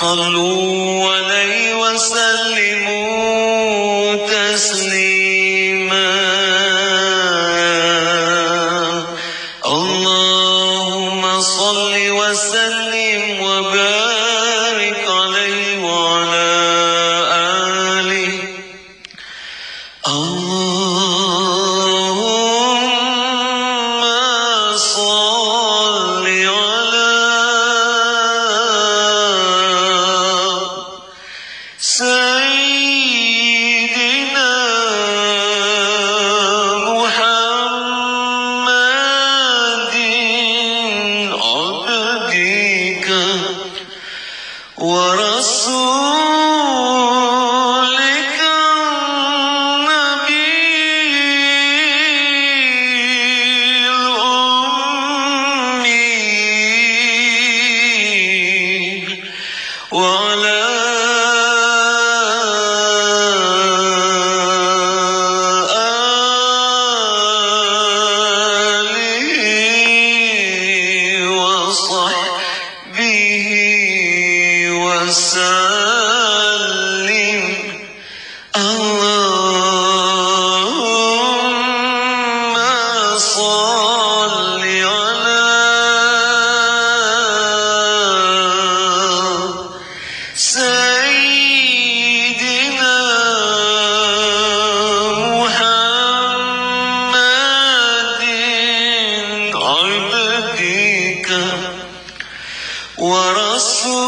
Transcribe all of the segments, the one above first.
صلوا عليه وسلموا تسليما. اللهم صل وسلم وبارك عليه وعلى آله. اللهم صل على سيدنا محمد عبدك ورسولك النبي الأمي وعلى وسلم. اللهم صل على سيدنا محمد عبدك ورسولك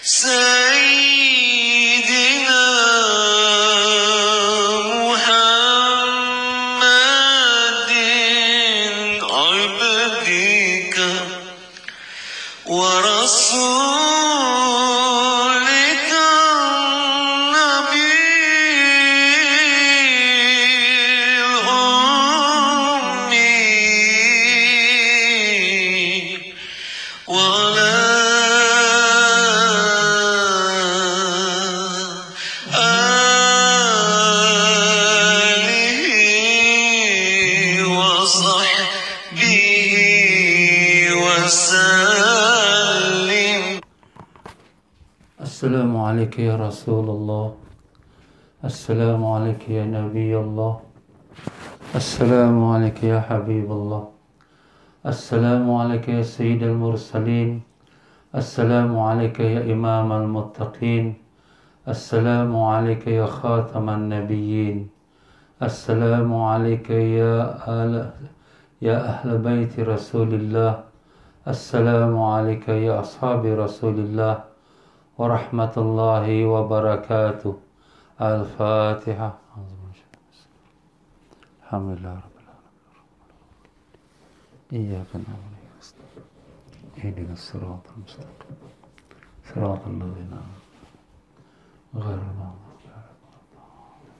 سيدنا محمد عبدك ورسولك النبي الأمي وعلى آله وصحبه وسلم. السلام عليك يا رسول الله. السلام عليك يا نبي الله. السلام عليك يا حبيب الله. السلام عليك يا سيد المرسلين. السلام عليك يا إمام المتقين. السلام عليك يا خاتم النبيين. السلام عليك يا أهل بيت رسول الله. السلام عليك يا أصحاب رسول الله ورحمة الله وبركاته. الفاتحة. الحمد لله رب العالمين. إياك نعبد وإياك نستعين. اهدنا الصراط المستقيم صراط الذين أنعمت غير المغضوب عليهم ولا الضالين.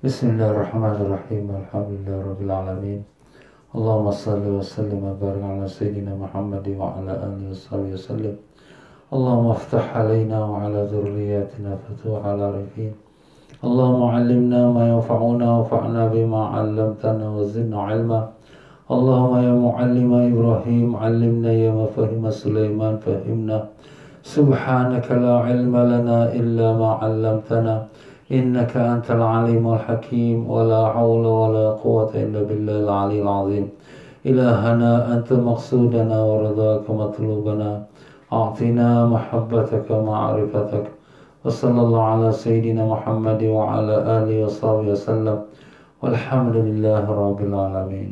بسم الله الرحمن الرحيم. الحمد لله رب العالمين. اللهم صل وسلم وبارك على سيدنا محمد وعلى آله وصحبه وسلم. اللهم افتح علينا وعلى ذرياتنا فتوح العارفين. اللهم علمنا ما ينفعنا وانفعنا بما علمتنا وزدنا علما. اللهم يا معلم إبراهيم علمنا، يا مفهم سليمان فهمنا. سبحانك لا علم لنا إلا ما علمتنا إنك أنت العليم الحكيم. ولا حول ولا قوة إلا بالله العلي العظيم. إلهنا أنت مقصودنا ورضاك مطلوبنا. أعطنا محبتك ومعرفتك. وصلى الله على سيدنا محمد وعلى آله وصحبه وسلم والحمد لله رب العالمين.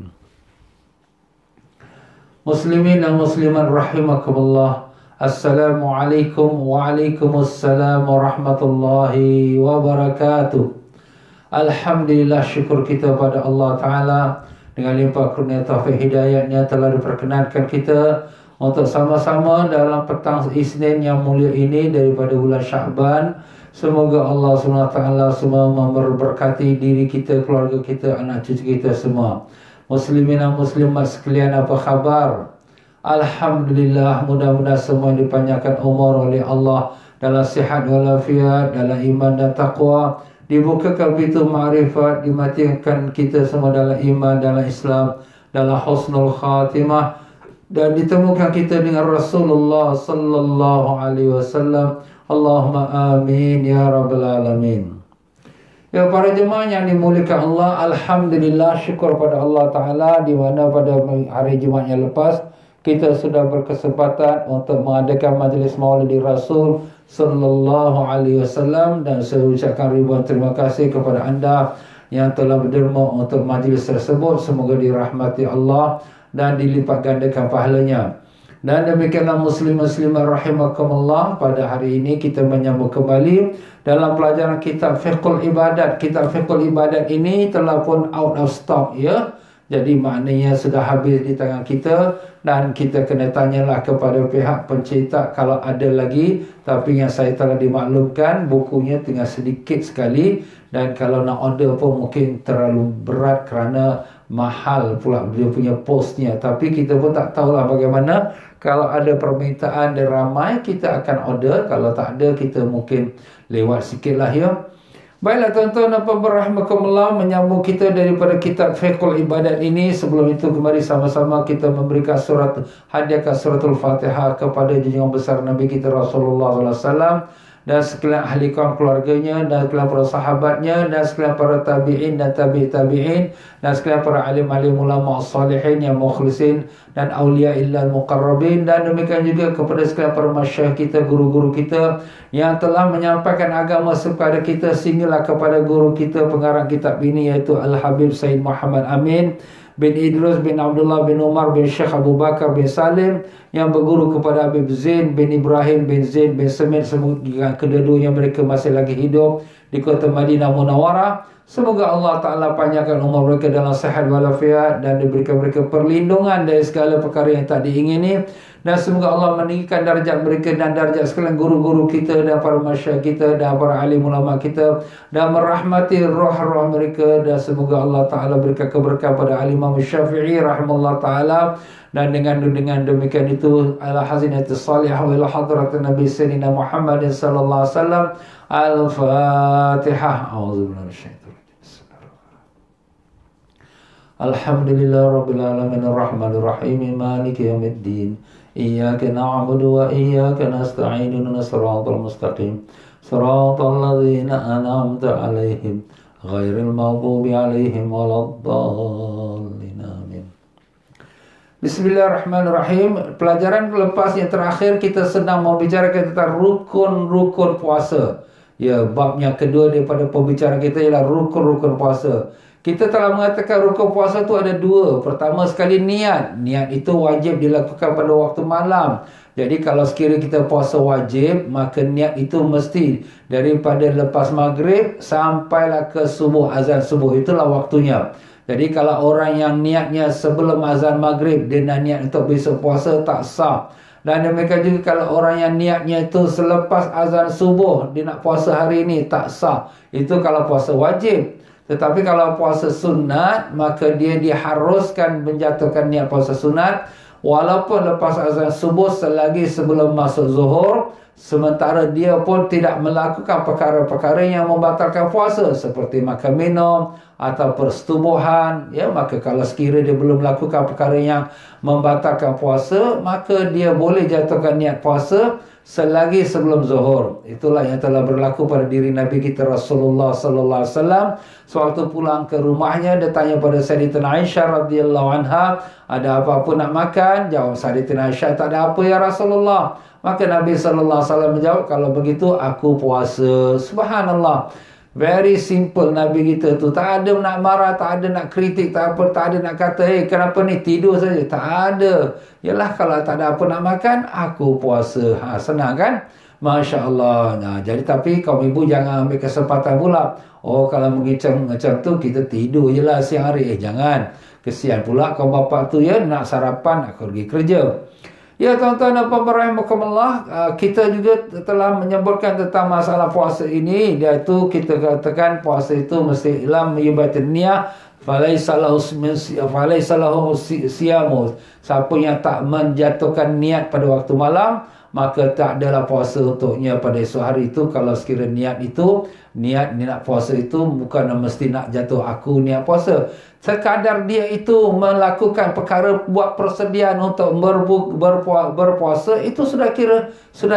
Muslimin dan muslimat rahimakumullah. Assalamualaikum waalaikumsalam warahmatullahi wabarakatuh. Alhamdulillah, syukur kita pada Allah Ta'ala dengan limpah kurnia taufik hidayatnya telah diperkenankan kita untuk sama-sama dalam petang Isnin yang mulia ini daripada bulan Sya'ban. Semoga Allah SWT semua memberkati diri kita, keluarga kita, anak cucu kita semua. Muslimin dan muslimat sekalian, apa khabar? Alhamdulillah, mudah-mudahan semua dipanjangkan umur oleh Allah dalam sihat walafiat, dalam iman dan taqwa, dibukakan pintu ma'rifat, dimatikan kita semua dalam iman, dalam Islam, dalam husnul khatimah, dan ditemukan kita dengan Rasulullah sallallahu alaihi wasallam. Allahumma amin ya rabbal alamin. Ya para jemaah yang dimuliakan Allah, alhamdulillah, syukur pada Allah Ta'ala di mana pada hari Jumaat yang lepas kita sudah berkesempatan untuk mengadakan majlis Maulidi Rasul sallallahu alaihi wasallam, dan saya ucapkan ribuan terima kasih kepada anda yang telah berderma untuk majlis tersebut. Semoga dirahmati Allah dan dilipat gandakan pahalanya. Dan demikianlah muslim-muslimah rahimakumullah, pada hari ini kita menyambung kembali dalam pelajaran kitab Fiqhul Ibadat. Kitab Fiqhul Ibadat ini telah pun out of stock, ya. Jadi maknanya sudah habis di tangan kita, dan kita kena tanyalah kepada pihak pencetak kalau ada lagi. Tapi yang saya telah dimaklumkan, bukunya tinggal sedikit sekali, dan kalau nak order pun mungkin terlalu berat kerana mahal pula dia punya postnya. Tapi kita pun tak tahulah bagaimana. Kalau ada permintaan dan ramai, kita akan order. Kalau tak ada, kita mungkin lewat sikit lah, ya. Baiklah tuan-tuan dan puan-puan rahimakumullah, menyambung kita daripada kitab Fiqhul Ibadat ini. Sebelum itu, kembali sama-sama kita memberikan hadiahkan suratul Fatihah kepada junjungan besar Nabi kita Rasulullah SAW, dan sekalian ahli kaum keluarganya, dan sekalian para sahabatnya, dan sekalian para tabi'in dan tabi'in, dan sekalian para alim-alim ulama salihin yang mukhlisin, dan awliya illal muqarrabin, dan demikian juga kepada sekalian para masyayikh kita, guru-guru kita yang telah menyampaikan agama kepada kita, sehinggalah kepada guru kita pengarang kitab ini, iaitu Al-Habib Sayyid Muhammad Amin bin Idrus bin Abdullah bin Umar bin Syekh Abu Bakar bin Salim, yang berguru kepada Habib Zain bin Ibrahim bin Zain bin Semit, semoga kedua-duanya mereka masih lagi hidup di kota Madinah Munawwarah. Semoga Allah Ta'ala panjangkan umur mereka dalam sihat walafiat dan diberikan mereka perlindungan dari segala perkara yang tak diingini. Dan semoga Allah meninggikan darjat mereka dan darjat sekalian guru-guru kita dan para masyayikh kita dan para alim ulama kita, dan merahmati roh-roh mereka. Dan semoga Allah Ta'ala berikan keberkahan pada Al-Imam Syafi'i rahimahullah Ta'ala. Dan dengan demikian itu, ala hazinatis salihah wa ila hadratin Nabi Sayyidina Muhammad sallallahu alaihi wasallam. Al-Fatihah. A'udzubillahi minasyaitonir Alhamdulillah Rabbil Alamin Ar-Rahmanir Rahim Maliki Yawmiddin Iyyaka na'budu wa iyyaka nasta'in Ihdinas siratal mustaqim Siratal ladzina an'amta 'alaihim ghairil maghdubi 'alaihim waladdallin. Amin. Bismillahirrahmanirrahim. Pelajaran lepas yang terakhir kita sedang membicarakan tentang rukun-rukun puasa. Ya, bab yang kedua daripada pembicaraan kita ialah rukun-rukun puasa. Kita telah mengatakan rukun puasa itu ada dua. Pertama sekali niat. Niat itu wajib dilakukan pada waktu malam. Jadi kalau sekiranya kita puasa wajib, maka niat itu mesti daripada lepas maghrib sampailah ke subuh, azan subuh. Itulah waktunya. Jadi kalau orang yang niatnya sebelum azan maghrib, dia nak niat untuk besok puasa, tak sah. Dan demikian juga kalau orang yang niatnya itu selepas azan subuh, dia nak puasa hari ini, tak sah. Itu kalau puasa wajib. Tetapi kalau puasa sunat, maka dia diharuskan menjatuhkan niat puasa sunat walaupun lepas azan subuh selagi sebelum masuk zuhur, sementara dia pun tidak melakukan perkara-perkara yang membatalkan puasa seperti makan minum atau persetubuhan. Ya, maka kalau sekiranya dia belum melakukan perkara yang membatalkan puasa, maka dia boleh jatuhkan niat puasa selagi sebelum zuhur. Itulah yang telah berlaku pada diri Nabi kita Rasulullah sallallahu alaihi wasallam. Sewaktu pulang ke rumahnya, dia tanya pada Sayyidatina Aisyah radhiyallahu anha, ada apa-apa nak makan? Jawab Sayyidatina Aisyah, tak ada apa ya Rasulullah. Maka Nabi sallallahu alaihi wasallam menjawab, kalau begitu aku puasa. Subhanallah. Very simple Nabi kita tu. Tak ada nak marah, tak ada nak kritik, tak ada nak kata, kenapa ni tidur saja. Tak ada. Yalah, kalau tak ada apa nak makan, aku puasa. Senang kan? Masya Allah. Jadi tapi kaum ibu jangan ambil kesempatan pula. Oh, kalau macam tu kita tidur je lah siang hari. Jangan. Kesian pula kaum bapa tu ya, nak sarapan, nak pergi kerja. Ya tuan-tuan dan puan-puan rahimakumullah, kita juga telah menyebutkan tentang masalah puasa ini, iaitu kita katakan puasa itu mesti lam yubatin niyah falaisa lahu siyamu. Siapa yang tak menjatuhkan niat pada waktu malam, maka tak adalah puasa untuknya pada esok hari itu. Kalau sekiranya niat nak puasa itu bukan mesti nak jatuh aku niat puasa. Sekadar dia itu melakukan perkara, buat persediaan untuk berpuasa, itu sudah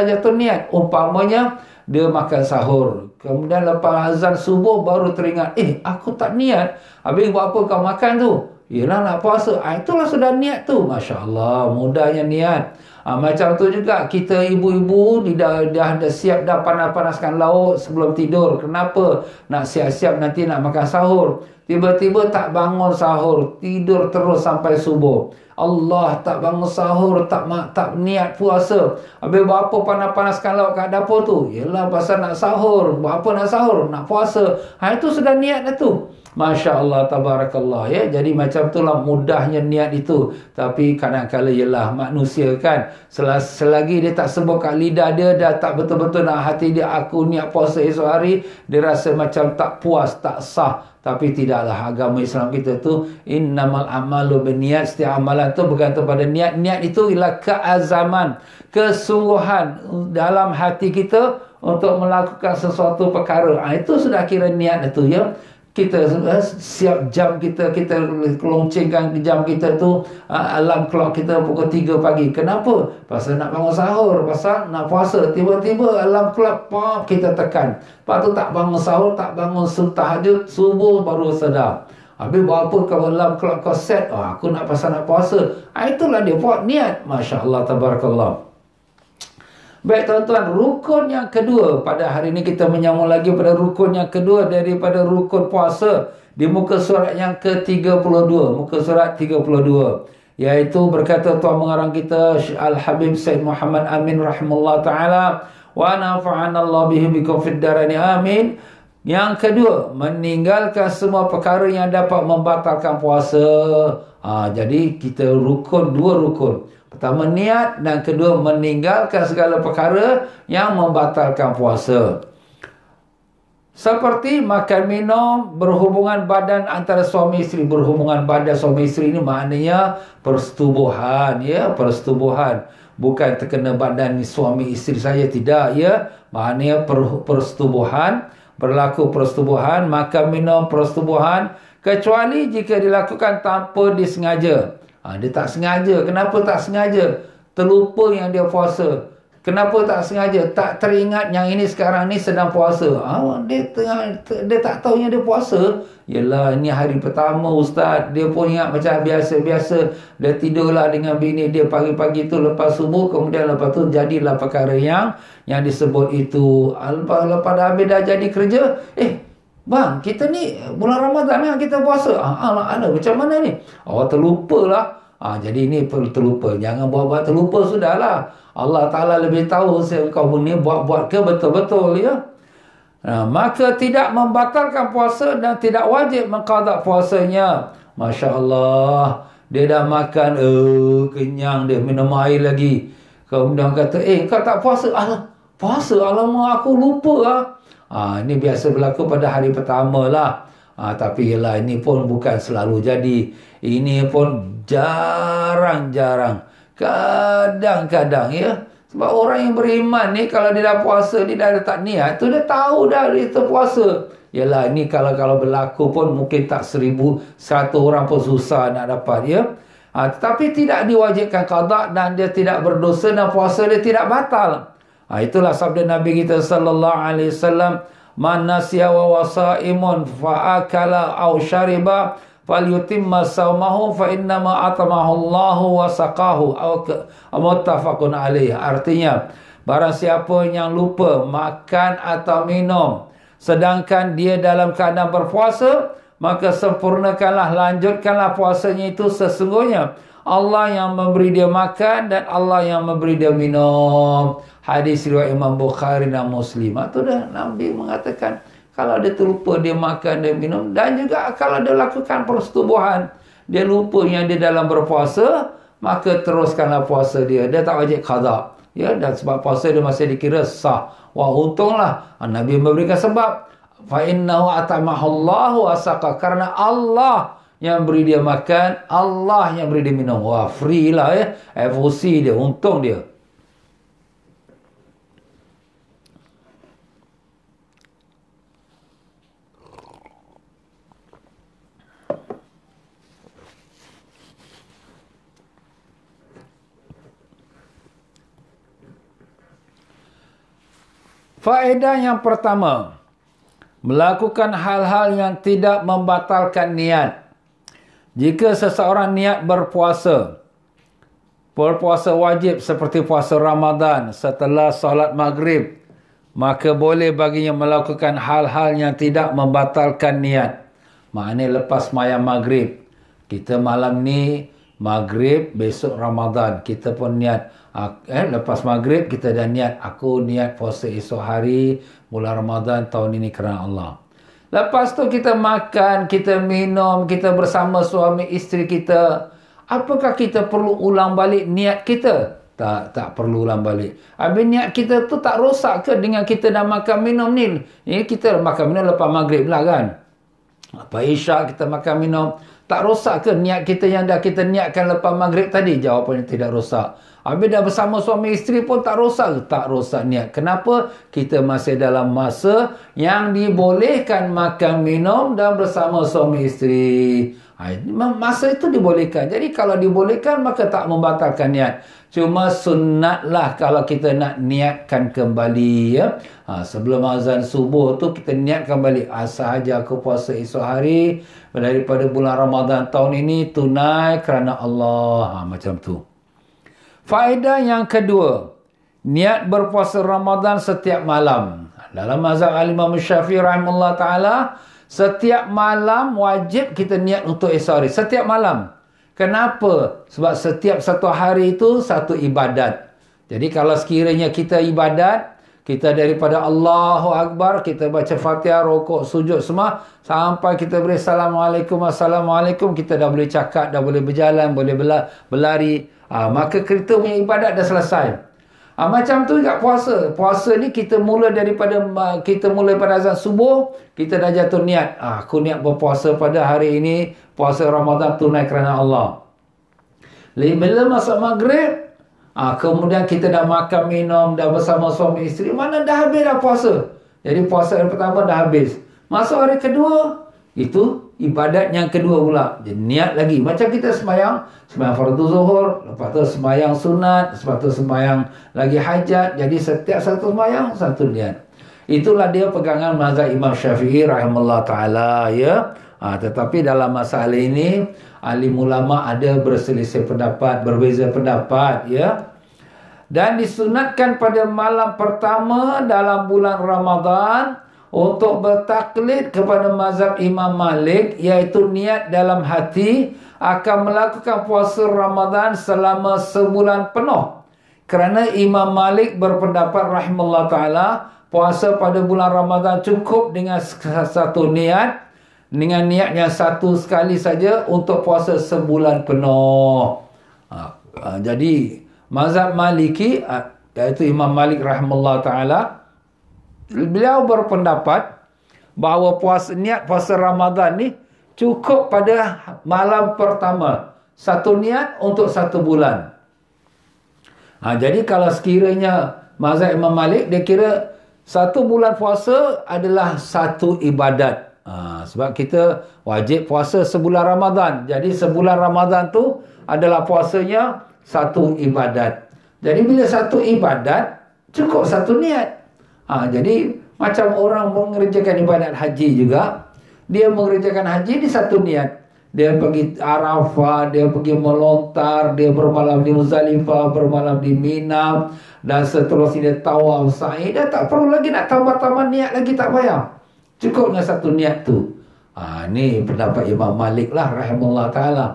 jatuh niat. Umpamanya dia makan sahur, kemudian lepas azan subuh baru teringat, aku tak niat. Habis buat apa kau makan tu? Yelah nak puasa. Itulah sudah niat tu. Masya Allah, mudahnya niat. Macam tu juga kita ibu-ibu dah siap dah panas-panaskan lauk sebelum tidur. Kenapa? Nak siap-siap nanti nak makan sahur. Tiba-tiba tak bangun sahur, tidur terus sampai subuh. Allah, tak bangun sahur, tak niat puasa. Habis buat apa panas-panaskan lauk kat dapur tu? Yelah pasal nak sahur. Buat apa nak sahur? Nak puasa. Itu sudah niat dah tu. Masya Allah, tabarakallah ya. Jadi macam itulah mudahnya niat itu. Tapi kadang-kadang ialah manusia kan, selagi dia tak sebut kat lidah dia, dah tak betul-betul nak hati dia, aku niat puasa esok hari, dia rasa macam tak puas, tak sah. Tapi tidaklah, agama Islam kita tu innamal amalu binniat. Setiap amalan tu bergantung pada niat. Niat itu ialah keazaman, kesungguhan dalam hati kita untuk melakukan sesuatu perkara. Itu sudah kira niat itu ya. Kita siap jam kita loncengkan jam kita tu, alarm clock kita pukul 3 pagi. Kenapa? Pasal nak bangun sahur, pasal nak puasa. Tiba-tiba alarm clock kita tekan. Lepas tu tak bangun sahur, tak bangun tahajud, subuh baru sedar. Habis buat apa kalau alarm clock kau set? Aku nak pasal nak puasa. Itulah dia buat niat. Masya Allah, tabarakallah. Baik tuan-tuan, rukun yang kedua pada hari ini kita menyambung lagi pada rukun yang kedua daripada rukun puasa di muka surat yang ke-32, muka surat 32, Iaitu berkata Tuan Pengarang kita Al-Habib Said Muhammad Amin rahimahullah ta'ala, wa nafa'ana Allah bihi bikum fid darani amin. Yang kedua, meninggalkan semua perkara yang dapat membatalkan puasa. Jadi kita dua rukun. Pertama niat, dan kedua meninggalkan segala perkara yang membatalkan puasa. Seperti makan minum, berhubungan badan antara suami isteri. Berhubungan badan suami isteri ini maknanya persetubuhan, ya, persetubuhan. Bukan terkena badan suami isteri saja, tidak, ya. Maknanya persetubuhan, berlaku persetubuhan, makan minum persetubuhan, kecuali jika dilakukan tanpa disengaja. Dia tak sengaja. Kenapa tak sengaja? Terlupa yang dia puasa. Kenapa tak sengaja? Tak teringat yang ini sekarang ni sedang puasa. Dia tak tahu yang dia puasa. Yelah, ini hari pertama Ustaz. Dia pun ingat macam biasa-biasa. Dia tidurlah dengan bini dia pagi-pagi tu lepas subuh. Kemudian lepas tu jadilah perkara yang disebut itu. Lepas dah habis dah jadi kerja. Bang, kita ni bulan Ramadan kita puasa. Ada macam mana ni? Terlupa lah. Jadi ini terlupa. Jangan buat-buat terlupa, sudahlah. Allah Ta'ala lebih tahu kau ni buat-buat ke betul-betul, ya. Maka tidak membatalkan puasa dan tidak wajib mengqada puasanya. Masya Allah. Dia dah makan, kenyang dia, minum air lagi. Kemudian kata, kau tak puasa? Puasa? Alamak, aku lupa lah. Ini biasa berlaku pada hari pertama lah. Tapi yelah, ini pun bukan selalu jadi. Ini pun jarang-jarang. Kadang-kadang, ya. Sebab orang yang beriman ni, kalau dia dah puasa, dia dah letak niat tu, dia tahu dah dia terpuasa. Yelah, ini kalau berlaku pun mungkin tak 1,100 orang pun susah nak dapat, ya. Tetapi tidak diwajibkan qada dan dia tidak berdosa dan puasa dia tidak batal. Itulah sabda Nabi kita sallallahu alaihi wasallam, man nasiya wa wasaimun fa akala aw syariba falyutimma saumahu fa innama atamahu Allahu wa saqahu, muttafaqun alaih. Artinya, barang siapa yang lupa makan atau minum sedangkan dia dalam keadaan berpuasa, maka sempurnakanlah, lanjutkanlah puasanya itu. Sesungguhnya Allah yang memberi dia makan dan Allah yang memberi dia minum. Hadis riwayat Imam Bukhari dan Muslim. Itu dah Nabi mengatakan, kalau dia terlupa dia makan dan minum, dan juga kalau dia lakukan persetubuhan, dia lupa yang dia dalam berpuasa, maka teruskanlah puasa dia. Dia tak wajib qada. Ya, dan sebab puasa dia masih dikira sah. Wah, untunglah Nabi memberikan sebab. Fa innahu atamahallahu asaqa, karena Allah yang beri dia makan, Allah yang beri dia minum. Wah, free lah, ya. FOC dia, untung dia. Faedah yang pertama, melakukan hal-hal yang tidak membatalkan niat. Jika seseorang niat berpuasa wajib seperti puasa Ramadan setelah solat maghrib, maka boleh baginya melakukan hal-hal yang tidak membatalkan niat. Maknanya lepas sembahyang maghrib, kita malam ni maghrib, besok Ramadan, kita pun niat. Lepas maghrib kita dah niat, aku niat puasa esok hari bulan Ramadan tahun ini kerana Allah. Lepas tu kita makan, kita minum, kita bersama suami isteri kita. Apakah kita perlu ulang balik niat kita? Tak perlu ulang balik. Habis niat kita tu tak rosak ke dengan kita dah makan minum ni? Ini kita makan minum lepas maghrib lah kan? Lepas isyak kita makan minum. Tak rosak ke niat kita yang dah kita niatkan lepas maghrib tadi? Jawapannya tidak rosak. Habis dah bersama suami isteri pun tak rosak. Tak rosak niat. Kenapa? Kita masih dalam masa yang dibolehkan makan minum dan bersama suami isteri. Masa itu dibolehkan. Jadi kalau dibolehkan maka tak membatalkan niat. Cuma sunatlah kalau kita nak niatkan kembali, ya. Sebelum azan subuh tu kita niatkan balik. Sahaja aku puasa esok hari daripada bulan Ramadan tahun ini tunai kerana Allah. Macam tu. Faedah yang kedua, niat berpuasa Ramadan setiap malam. Dalam mazhab Imam Syafi'i rahimahullah ta'ala, setiap malam wajib kita niat untuk esok hari. Setiap malam. Kenapa? Sebab setiap satu hari itu satu ibadat. Jadi kalau sekiranya kita ibadat, kita daripada Allahu Akbar, kita baca Fatihah, rokok, sujud semua, sampai kita beri Assalamualaikum, Assalamualaikum, kita dah boleh cakap, dah boleh berjalan, boleh berlari. Maka kita punya ibadat dah selesai. Macam tu juga puasa. Puasa ni kita mula pada azan subuh, kita dah jatuh niat. Aku niat berpuasa pada hari ini, puasa Ramadan tunai kerana Allah. Bila masuk maghrib, kemudian kita dah makan minum, dah bersama suami isteri, mana dah habis dah puasa. Jadi puasa hari pertama dah habis. Masuk hari kedua, itu ibadat yang kedua pula. Jadi niat lagi. Macam kita sembahyang fardu zuhur, lepas tu sembahyang sunat, lepas tu sembahyang lagi hajat. Jadi setiap satu sembahyang, satu niat. Itulah dia pegangan mazhab Imam Syafi'i rahimahullah ta'ala, ya. Tetapi dalam masalah ini, alim ulama ada berselisih pendapat, berbeza pendapat, ya. Dan disunatkan pada malam pertama dalam bulan Ramadan untuk bertaklid kepada mazhab Imam Malik, iaitu niat dalam hati akan melakukan puasa Ramadan selama sebulan penuh. Kerana Imam Malik berpendapat rahimahullah ta'ala, puasa pada bulan Ramadan cukup dengan satu niat, dengan niat yang satu sekali saja untuk puasa sebulan penuh. Jadi mazhab Maliki, iaitu Imam Malik rahimahullah ta'ala, beliau berpendapat bahawa niat puasa Ramadan ni cukup pada malam pertama. Satu niat untuk satu bulan. Jadi kalau sekiranya mazhab Imam Malik, dia kira satu bulan puasa adalah satu ibadat. Sebab kita wajib puasa sebulan Ramadan. Jadi sebulan Ramadan tu adalah puasanya satu ibadat. Jadi bila satu ibadat, cukup satu niat. Jadi macam orang mengerjakan ibadat haji juga, dia mengerjakan haji di satu niat. Dia pergi Arafah, dia pergi melontar, dia bermalam di Muzdalifah, bermalam di Mina, dan seterusnya dia tawaf, sa'i. Dia tak perlu lagi nak tambah-tambah niat lagi, tak payah. Cukup dengan satu niat tu. Ni pendapat Imam Malik lah rahimahullah ta'ala.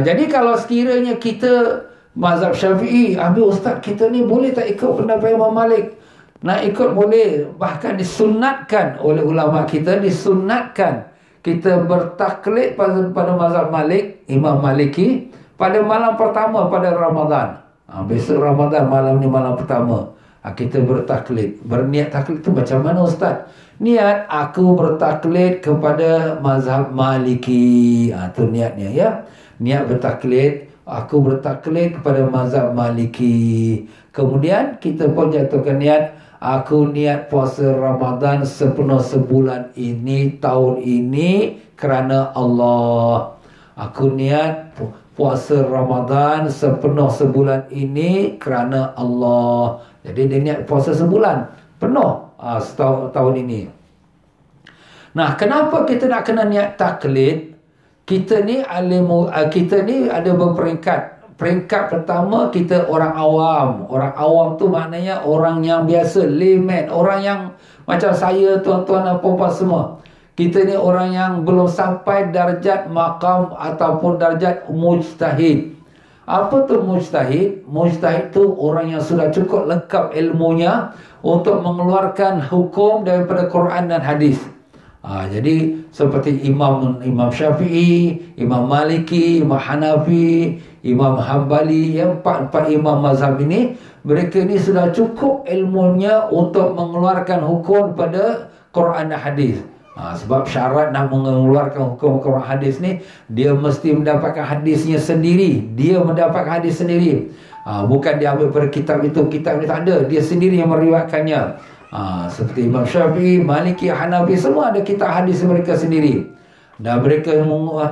Jadi kalau sekiranya kita mazhab Syafi'i, habis ustaz kita ni boleh tak ikut pendapat Imam Malik? Nak ikut boleh. Bahkan disunatkan oleh ulama kita, disunatkan kita bertaklid pada mazhab Malik, Imam Maliki, pada malam pertama pada Ramadan. Besok Ramadan, malam ni malam pertama, kita bertaklid. Berniat taklid tu macam mana ustaz? Niat aku bertaklid kepada mazhab Maliki. Tu niatnya, ya. Niat bertaklid, aku bertaklid kepada mazhab Maliki. Kemudian kita pun jatuhkan niat, aku niat puasa Ramadan sepenuh sebulan ini, tahun ini, kerana Allah. Aku niat puasa Ramadan sepenuh sebulan ini kerana Allah. Jadi dia niat puasa sebulan penuh tahun ini. Nah, kenapa kita nak kena niat taklid? Kita ni ada berperingkat. Peringkat pertama, kita orang awam. Orang awam tu maknanya orang yang biasa, layman, orang yang macam saya, tuan-tuan dan puan-puan semua. Kita ni orang yang belum sampai darjat maqam ataupun darjat mujtahid. Apa tu mujtahid? Mujtahid tu orang yang sudah cukup lengkap ilmunya untuk mengeluarkan hukum daripada Quran dan hadis. Jadi seperti Imam Syafi'i, Imam Maliki, Imam Hanafi, Imam Hambali, yang empat imam mazhab ini, mereka ni sudah cukup ilmunya untuk mengeluarkan hukum pada Quran dan hadis. Sebab syarat nak mengeluarkan hukum Quran hadis ni, dia mesti mendapatkan hadisnya sendiri. Dia mendapatkan hadis sendiri. Bukan dia ambil pada kitab itu, kitab ni tak ada. Dia sendiri yang meriwayatkannya. Seperti Imam Syafi'i, Maliki, Hanafi, semua ada kitab hadis mereka sendiri. Dan mereka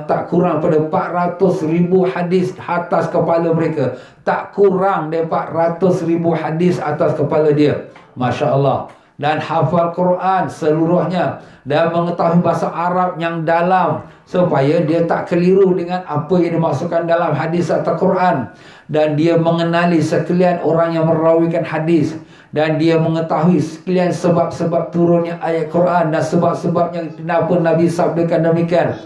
tak kurang pada 400,000 hadis atas kepala mereka. Tak kurang dari 400,000 hadis atas kepala dia. Masya Allah. Dan hafal Quran seluruhnya, dan mengetahui bahasa Arab yang dalam, supaya dia tak keliru dengan apa yang dimasukkan dalam hadis atau Quran. Dan dia mengenali sekalian orang yang merawikan hadis, dan dia mengetahui sekalian sebab-sebab turunnya ayat Quran dan sebab-sebabnya kenapa Nabi sabdakan demikian.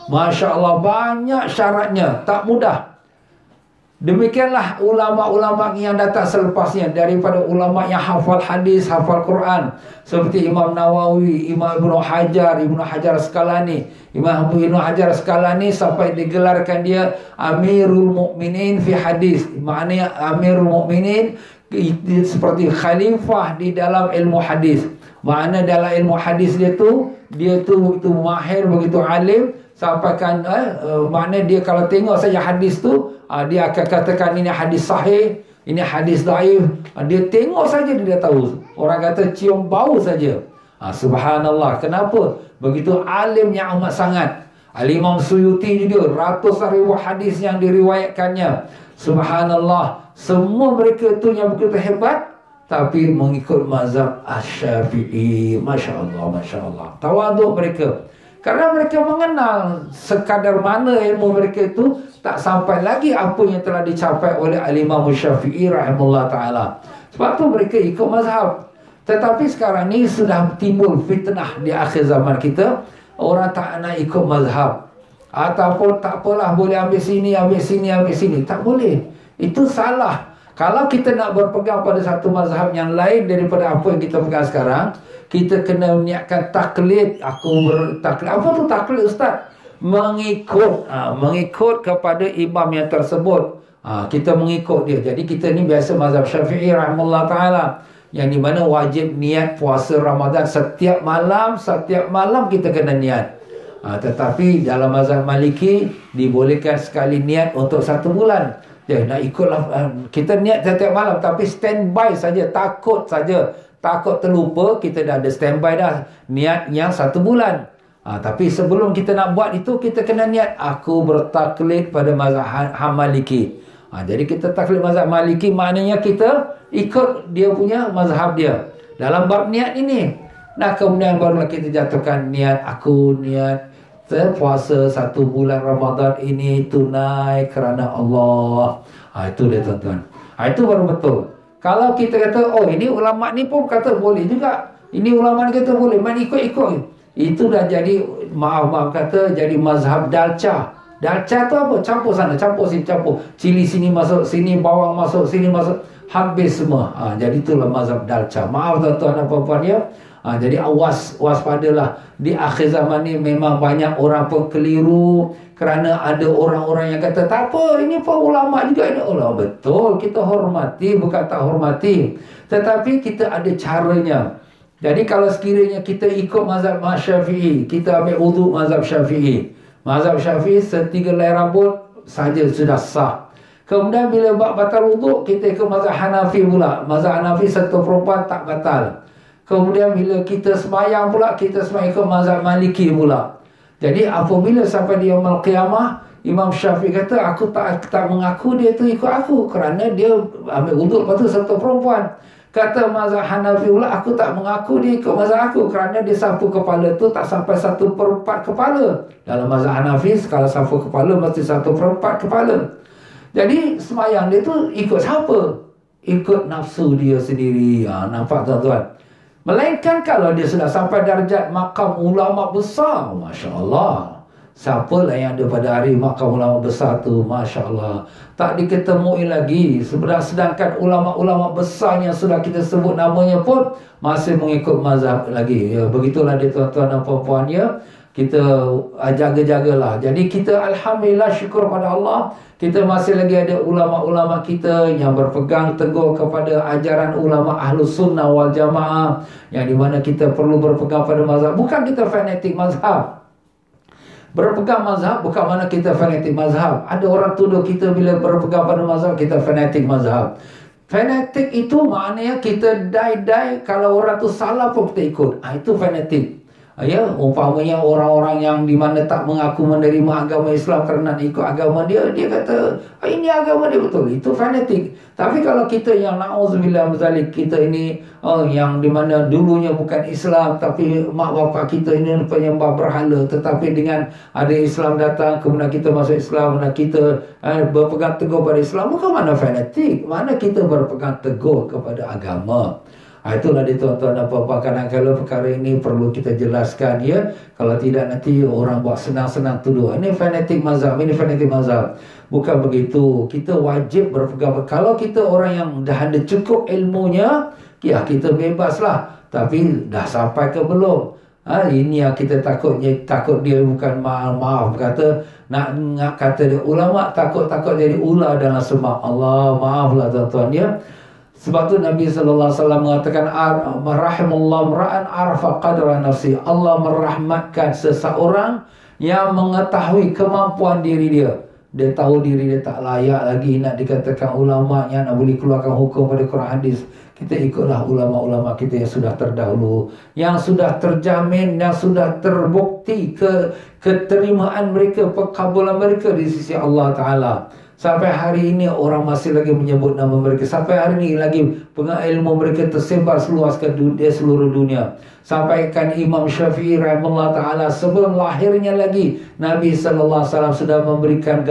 Masya Allah, banyak syaratnya, tak mudah. Demikianlah ulama-ulama yang datang selepasnya, daripada ulama yang hafal hadis, hafal Quran, seperti Imam Nawawi, Imam Ibnu Hajar Asqalani. Imam Ibnu Hajar Asqalani sampai digelarkan dia Amirul Mukminin fi hadis. Maknanya Amirul Mukminin seperti khalifah di dalam ilmu hadis. Makna dalam ilmu hadis dia tu begitu mahir, begitu alim, sampaikan makna dia kalau tengok saja hadis tu, dia akan katakan ini hadis sahih, ini hadis dhaif. Dia tengok saja dia tahu. Orang kata cium bau saja. Subhanallah. Kenapa? Begitu alimnya amat sangat. Al-Imam Suyuti juga ratusan ribu hadis yang diriwayatkannya. Subhanallah. Semua mereka tu yang begitu hebat, tapi mengikut mazhab Asy-Syafi'i. Masya Allah, Masya Allah. Tawaduk mereka. Karena mereka mengenal sekadar mana ilmu mereka itu, tak sampai lagi apa yang telah dicapai oleh Al-Imam Syafi'i rahimahullah ta'ala. Sebab tu mereka ikut mazhab. Tetapi sekarang ni sudah timbul fitnah di akhir zaman kita. Orang tak nak ikut mazhab. Ataupun tak apalah, boleh ambil sini, ambil sini, ambil sini. Tak boleh. Itu salah. Kalau kita nak berpegang pada satu mazhab yang lain daripada apa yang kita pegang sekarang, kita kena niatkan taklid. Aku bertaklid. Apa tu taklid, Ustaz? Mengikut kepada imam yang tersebut. Kita mengikut dia. Jadi kita ni biasa mazhab Syafi'i rahimahullah ta'ala, yang di mana wajib niat puasa Ramadan setiap malam kita kena niat. Tetapi dalam mazhab Maliki dibolehkan sekali niat untuk 1 bulan. Ya, nak ikutlah, kita niat setiap malam, tapi standby saja, takut terlupa, kita dah ada standby dah, niat yang 1 bulan. Tapi sebelum kita nak buat itu, kita kena niat, aku bertaklid pada mazhab Maliki. Jadi kita taklid mazhab Maliki, maknanya kita ikut dia punya mazhab dia dalam bab niat ini. Nah, kemudian barulah kita jatuhkan niat, aku niat puasa 1 bulan Ramadan ini tunai kerana Allah. Itu dia tuan-tuan. Itu baru betul. Kalau kita kata, oh ini ulama ni pun kata boleh juga, ini ulama ni kata boleh, main ikut-ikut, itu dah jadi, maaf kata, jadi mazhab dalca. Dalca tu apa? Campur sana, campur sini, campur. Cili sini masuk, sini bawang masuk, sini masuk, habis semua. Jadi itulah mazhab dalca. Maaf tuan-tuan dan puan-puan ya. Jadi waspadalah. Di akhir zaman ni memang banyak orang pun keliru, kerana ada orang-orang yang kata tak apa, ini pun ulama juga ini. Allah, betul, kita hormati, bukan tak hormati, tetapi kita ada caranya. Jadi kalau sekiranya kita ikut mazhab Syafi'i, kita ambil wuduk mazhab Syafi'i. Mazhab Syafi'i 3 helai rambut saja sudah sah. Kemudian bila batal wuduk, kita ikut mazhab Hanafi pula. Mazhab Hanafi 1 perempuan tak batal. Kemudian bila kita sembahyang pula, kita sembahyang ikut mazhab Maliki pula. Jadi apabila sampai di yaumul qiyamah, Imam Syafi'i kata, aku tak mengaku dia tu ikut aku, kerana dia ambil wuduk, lepas tu 1 perempuan. Kata mazhab Hanafi pula, aku tak mengaku dia ikut mazhab aku, kerana dia sapu kepala tu tak sampai 1/4 kepala. Dalam mazhab Hanafi, kalau sapu kepala mesti 1/4 kepala. Jadi sembahyang dia tu ikut siapa? Ikut nafsu dia sendiri. Nampak tuan-tuan? Melainkan kalau dia sudah sampai darjat makam ulama besar, Masya Allah. Siapalah yang ada pada hari makam ulama besar tu, Masya Allah, tak diketemui lagi. Sedangkan ulama-ulama besar yang sudah kita sebut namanya pun masih mengikut mazhab lagi. Ya, begitulah dia tuan-tuan dan puan-puan ya. Kita jaga-jagalah. Jadi kita alhamdulillah, syukur pada Allah, kita masih lagi ada ulama-ulama kita yang berpegang teguh kepada ajaran ulama Ahlus Sunnah wal Jamaah, yang di mana kita perlu berpegang pada mazhab. Bukan kita fanatik mazhab. Berpegang mazhab bukan mana kita fanatik mazhab. Ada orang tuduh kita bila berpegang pada mazhab, kita fanatik mazhab. Fanatik itu maknanya kita die-die, kalau orang tu salah pun kita ikut. Itu fanatik. Ya, umpamanya orang-orang yang di mana tak mengaku menerima agama Islam kerana ikut agama dia, dia kata ini agama dia betul, itu fanatik. Tapi kalau kita yang na'udzubillah mazalik, kita ini yang di mana dulunya bukan Islam, tapi mak bapak kita ini penyembah berhala, tetapi dengan ada Islam datang, kemudian kita masuk Islam dan kita berpegang teguh pada Islam, bukan mana fanatik, mana kita berpegang teguh kepada agama. Itulah dia tuan-tuan dan puan-puan, kadang-kadang perkara ini perlu kita jelaskan ya. Kalau tidak nanti orang buat senang-senang tuduh ini fanatik mazhab, ini fanatik mazhab. Bukan begitu. Kita wajib berpegang. Kalau kita orang yang dah ada cukup ilmunya, ya kita bebaslah. Tapi dah sampai ke belum? Ini yang kita takut dia bukan maaf kata nak kata dia ulama takut jadi ular dalam semak. Allah maaflah tuan-tuan ya. Sebab tu Nabi sallallahu alaihi wasallam mengatakan rahimallahu ra'an arafa qadra nafsi. Allah merahmatkan seseorang yang mengetahui kemampuan diri dia. Dia tahu diri dia tak layak lagi nak dikatakan ulama yang nak boleh keluarkan hukum pada Quran hadis. Kita ikutlah ulama-ulama kita yang sudah terdahulu, yang sudah terjamin, yang sudah terbukti keterimaan mereka, pekabulan mereka di sisi Allah Ta'ala. Sampai hari ini orang masih lagi menyebut nama mereka. Sampai hari ini lagi ilmu mereka tersebar seluas ke seluruh dunia. Sampaikan Imam Syafi'i rahimahullah ta'ala, sebelum lahirnya lagi Nabi sallallahu alaihi wasallam sudah memberikan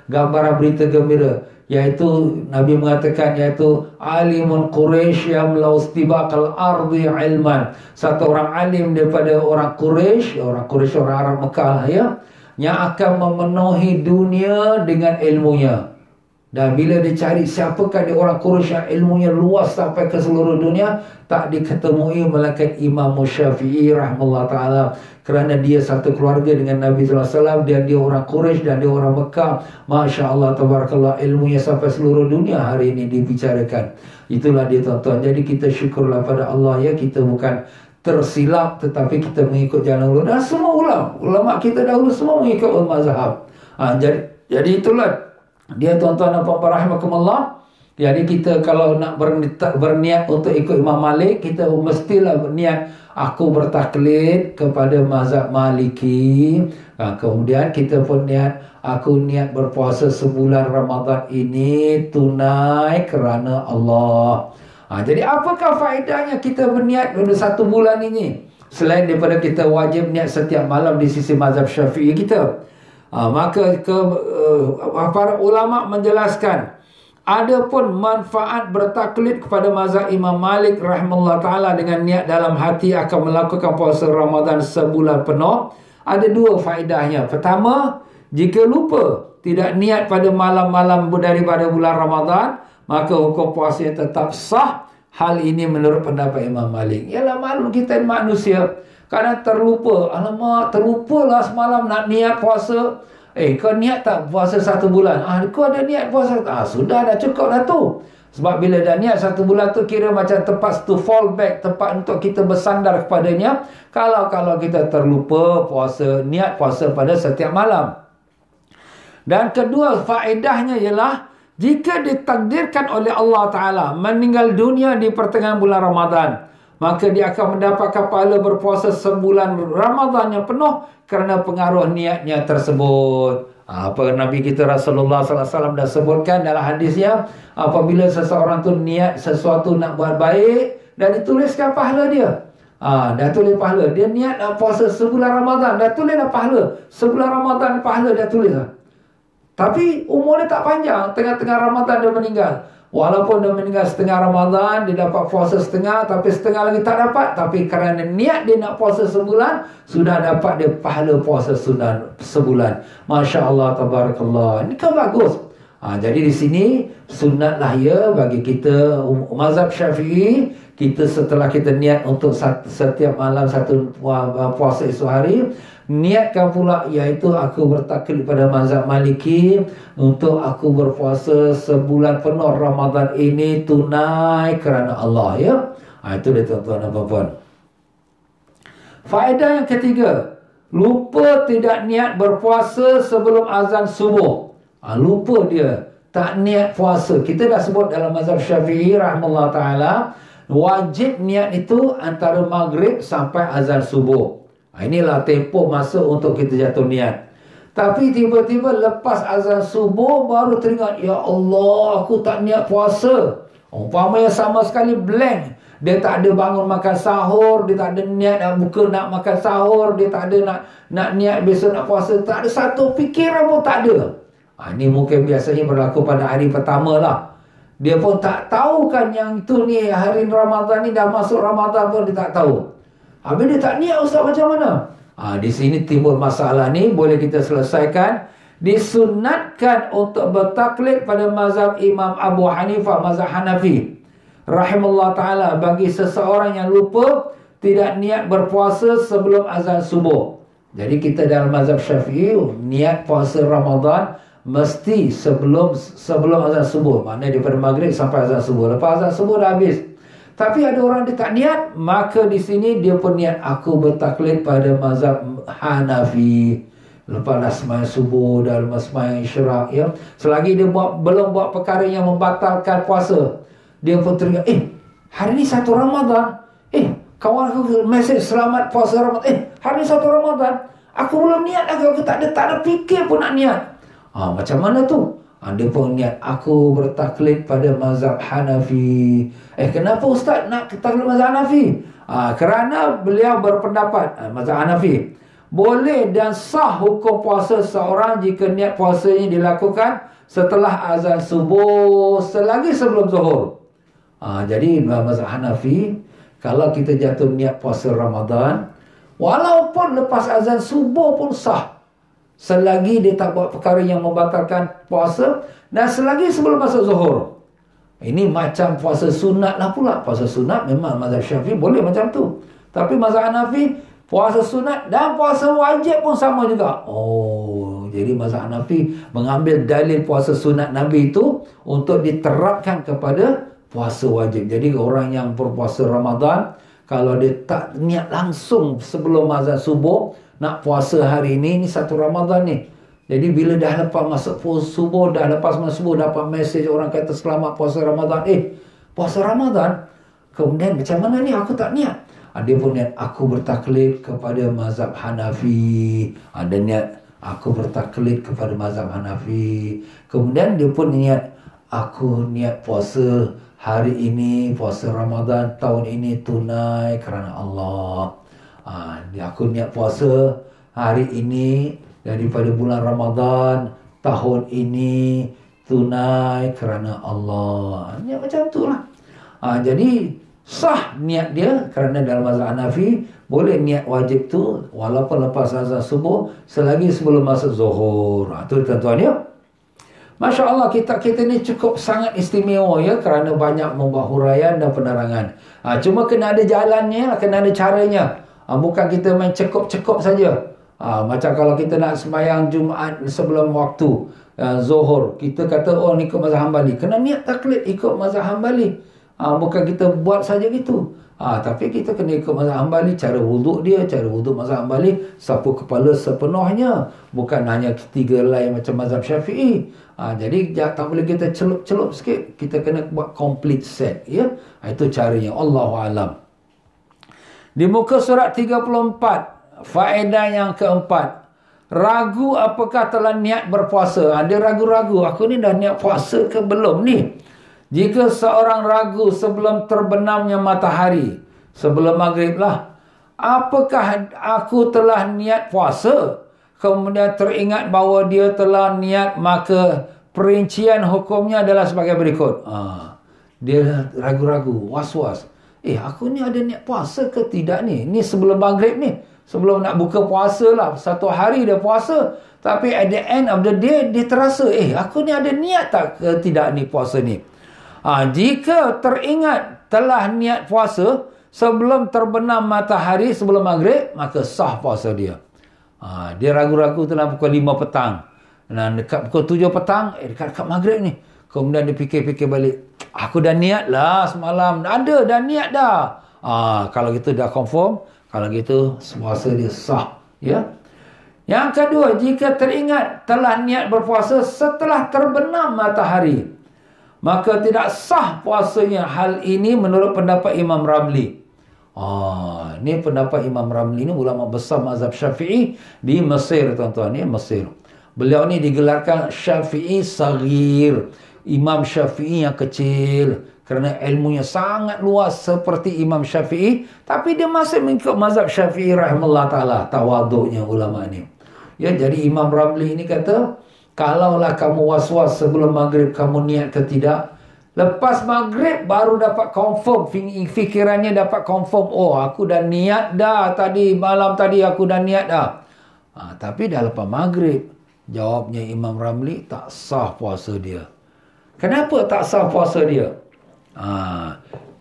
gambaran berita gembira, yaitu Nabi mengatakan yaitu alimun Quraisy yamlau istibaqal ardi ilman. Satu orang alim daripada orang Quraisy, orang Arab Mekah ya, yang akan memenuhi dunia dengan ilmunya. Dan bila dicari siapakah dia orang Quraisy yang ilmunya luas sampai ke seluruh dunia, tak diketemui melainkan Imam Syafi'i rahimahullah ta'ala. Kerana dia satu keluarga dengan Nabi SAW, dan dia orang Quraisy dan dia orang Mekah. Masya Allah tabarakallah, ilmunya sampai seluruh dunia hari ini dibicarakan. Itulah dia tuan-tuan. Jadi kita syukurlah pada Allah ya, kita bukan tersilap tetapi kita mengikut jalan ulama. Dan semua ulama kita dahulu semua mengikut mazhab. Jadi itulah dia tuan-tuan dan puan-puan rahimakumullah. Jadi kita kalau nak berniat untuk ikut Imam Malik, kita mestilah berniat aku bertaklid kepada mazhab Maliki. Kemudian kita pun aku niat berpuasa sebulan Ramadan ini tunai kerana Allah. Jadi apakah faedahnya kita berniat pada satu bulan ini? Selain daripada kita wajib niat setiap malam di sisi mazhab Syafi'i kita. Maka para ulama menjelaskan ada pun manfaat bertaklid kepada mazhab Imam Malik rahimahullah ta'ala dengan niat dalam hati akan melakukan puasa Ramadan sebulan penuh. Ada dua faedahnya. Pertama, jika lupa tidak niat pada malam-malam daripada bulan Ramadan, maka hukum puasanya tetap sah. Hal ini menurut pendapat Imam Malik. Ialah maklum kita manusia, kadang terlupa. Alamak, terlupalah semalam nak niat puasa. Kau niat tak puasa satu bulan? Kau ada niat puasa? Sudah, dah cukup dah tu. Sebab bila dah niat satu bulan tu, kira macam tempat to fall back, tempat untuk kita bersandar kepadanya. Kalau kita terlupa niat puasa pada setiap malam. Dan kedua faedahnya ialah, jika ditakdirkan oleh Allah Ta'ala meninggal dunia di pertengahan bulan Ramadan, maka dia akan mendapatkan pahala berpuasa sebulan Ramadan yang penuh kerana pengaruh niatnya tersebut. Apa Nabi kita Rasulullah SAW dah sebutkan dalam hadisnya, apabila seseorang tu niat sesuatu nak buat baik dan dituliskan pahala dia. Dah tulis pahala. Dia niat nak puasa sebulan Ramadan, dah tulis dah pahala. Sebulan Ramadan pahala dah tulis dah. Tapi umur dia tak panjang. Tengah-tengah Ramadan dia meninggal. Walaupun dia meninggal setengah Ramadan, dia dapat puasa setengah, tapi setengah lagi tak dapat. Tapi kerana niat dia nak puasa sebulan, sudah dapat dia pahala puasa sebulan. Masya Allah, tabarakallah. Ini kan bagus. Jadi di sini sunatlah ya bagi kita mazhab Syafi'i, kita setelah kita niat untuk setiap malam satu puasa esok hari, niatkan pula iaitu aku bertaklid pada mazhab Maliki untuk aku berpuasa sebulan penuh Ramadan ini tunai kerana Allah ya. Itu dia tuan-tuan dan puan-puan. Faedah yang ketiga, lupa tidak niat berpuasa sebelum azan subuh. Lupa dia tak niat puasa. Kita dah sebut dalam mazhab Syafi'i rahimahullah ta'ala, wajib niat itu antara maghrib sampai azan subuh. Inilah tempoh masa untuk kita jatuh niat. Tapi tiba-tiba lepas azan subuh baru teringat, ya Allah, aku tak niat puasa. Umpamanya sama sekali blank. Dia tak ada bangun makan sahur, dia tak ada niat nak buka nak makan sahur, dia tak ada nak niat besok nak puasa, tak ada satu fikiran pun tak ada. Ini mungkin biasanya berlaku pada hari pertama lah. Dia pun tak tahu kan yang itu ni hari Ramadan ni dah masuk Ramadan pun dia tak tahu. Habis dia tak niat, ustaz, macam mana? Di sini timbul masalah ni, boleh kita selesaikan. Disunatkan untuk bertaklid pada mazhab Imam Abu Hanifah, mazhab Hanafi rahimahullah ta'ala, bagi seseorang yang lupa tidak niat berpuasa sebelum azan subuh. Jadi kita dalam mazhab Syafi'i, niat puasa Ramadan mesti sebelum azan subuh. Maknanya daripada maghrib sampai azan subuh. Lepas azan subuh dah habis. Tapi ada orang dia tak niat, maka di sini dia pun niat, aku bertaklid pada mazhab Hanafi. Lepas dah sembahyang subuh, dah lepas sembahyang isyraq, ya. Selagi dia belum buat perkara yang membatalkan puasa, dia pun teringat, hari ni 1 Ramadan. Kawan aku mesej selamat puasa Ramadan. Hari ni 1 Ramadan. Aku belum niat lagi, aku tak ada fikir pun nak niat. Macam mana tu? Dia pun niat, aku bertaklid pada mazhab Hanafi. Kenapa ustaz nak taklid mazhab Hanafi? Kerana beliau berpendapat, mazhab Hanafi, boleh dan sah hukum puasa seorang jika niat puasanya dilakukan setelah azan subuh selagi sebelum zuhur. Jadi mazhab Hanafi, kalau kita jatuh niat puasa Ramadan, walaupun lepas azan subuh pun sah, selagi dia tak buat perkara yang membatalkan puasa dan selagi sebelum masuk zuhur. Ini macam puasa sunat lah pula. Puasa sunat memang mazhab Syafi'i boleh macam tu. Tapi mazhab Hanafi, puasa sunat dan puasa wajib pun sama juga. Jadi mazhab Hanafi mengambil dalil puasa sunat Nabi itu untuk diterapkan kepada puasa wajib. Jadi orang yang berpuasa Ramadan, kalau dia tak niat langsung sebelum azan subuh nak puasa hari ini 1 Ramadan ni, jadi bila dah lepas masuk subuh, dah lepas masuk subuh, dapat mesej orang kata selamat puasa Ramadan. Puasa Ramadan, kemudian macam mana ni, aku tak niat. Dia pun niat, aku bertaklid kepada mazhab Hanafi. Dia niat, aku bertaklid kepada mazhab Hanafi. Kemudian dia pun niat, aku niat puasa hari ini, puasa Ramadan tahun ini tunai kerana Allah. Aku niat puasa hari ini daripada bulan Ramadan tahun ini tunai kerana Allah. Niat macam tu lah. Jadi sah niat dia, kerana dalam mazhab Hanafi boleh niat wajib tu walaupun lepas azan subuh selagi sebelum masuk zuhur. Tu tuan-tuan ya. Masya Allah, kita ni cukup sangat istimewa ya, kerana banyak membuat huraian dan penerangan. Cuma kena ada jalannya, kena ada caranya. Bukan kita main cekup-cekup saja. Macam kalau kita nak sembahyang Jumaat sebelum waktu zuhur, kita kata ni ikut mazhab Hambali, kena niat taklid ikut mazhab Hambali. Bukan kita buat saja gitu. Tapi kita kena ikut mazhab Hambali, cara wuduk dia, cara wuduk mazhab Hambali, sapu kepala sepenuhnya, bukan hanya 3 helai macam mazhab Syafi'i. Jadi tak boleh kita celup-celup sikit, kita kena buat complete set ya. Itu caranya, Allahualam. Di muka surat 34, faedah yang keempat, ragu apakah telah niat berpuasa. Dia ragu-ragu, aku ni dah niat puasa ke belum ni? Jika seorang ragu sebelum terbenamnya matahari, sebelum maghrib lah, apakah aku telah niat puasa? Kemudian teringat bahawa dia telah niat, maka perincian hukumnya adalah sebagai berikut. Dia ragu-ragu, was-was. Aku ni ada niat puasa ke tidak ni? Ni sebelum maghrib ni, sebelum nak buka puasa lah, 1 hari dia puasa. Tapi at the end of the day, dia terasa, aku ni ada niat tak ke tidak ni puasa ni? Jika teringat telah niat puasa sebelum terbenam matahari sebelum maghrib, maka sah puasa dia. Dia ragu-ragu telah pukul 5 petang. Dan dekat pukul 7 petang, dekat maghrib ni. Kemudian dia fikir-fikir balik, aku dah niat lah semalam. Dah niat dah. Kalau gitu dah confirm, kalau gitu puasa dia sah. Ya. Yang kedua, jika teringat telah niat berpuasa setelah terbenam matahari, maka tidak sah puasanya. Hal ini menurut pendapat Imam Ramli. Ini pendapat Imam Ramli ni, ulama besar mazhab Syafi'i di Mesir, tuan-tuan ya, Mesir. Beliau ni digelarkan Syafi'i Saghir, Imam Syafi'i yang kecil, kerana ilmunya sangat luas seperti Imam Syafi'i, tapi dia masih mengikut mazhab Syafi'i rahimahullah ta'ala. Tawaduknya ulama ni ya. Jadi Imam Ramli ini kata, kalaulah kamu was-was sebelum maghrib kamu niat ke tidak, Lepas maghrib baru dapat confirm, fikirannya dapat confirm, oh aku dah niat dah tadi, malam tadi aku dah niat dah. Tapi dah lepas maghrib. Jawabnya Imam Ramli, tak sah puasa dia. Kenapa tak sah puasa dia?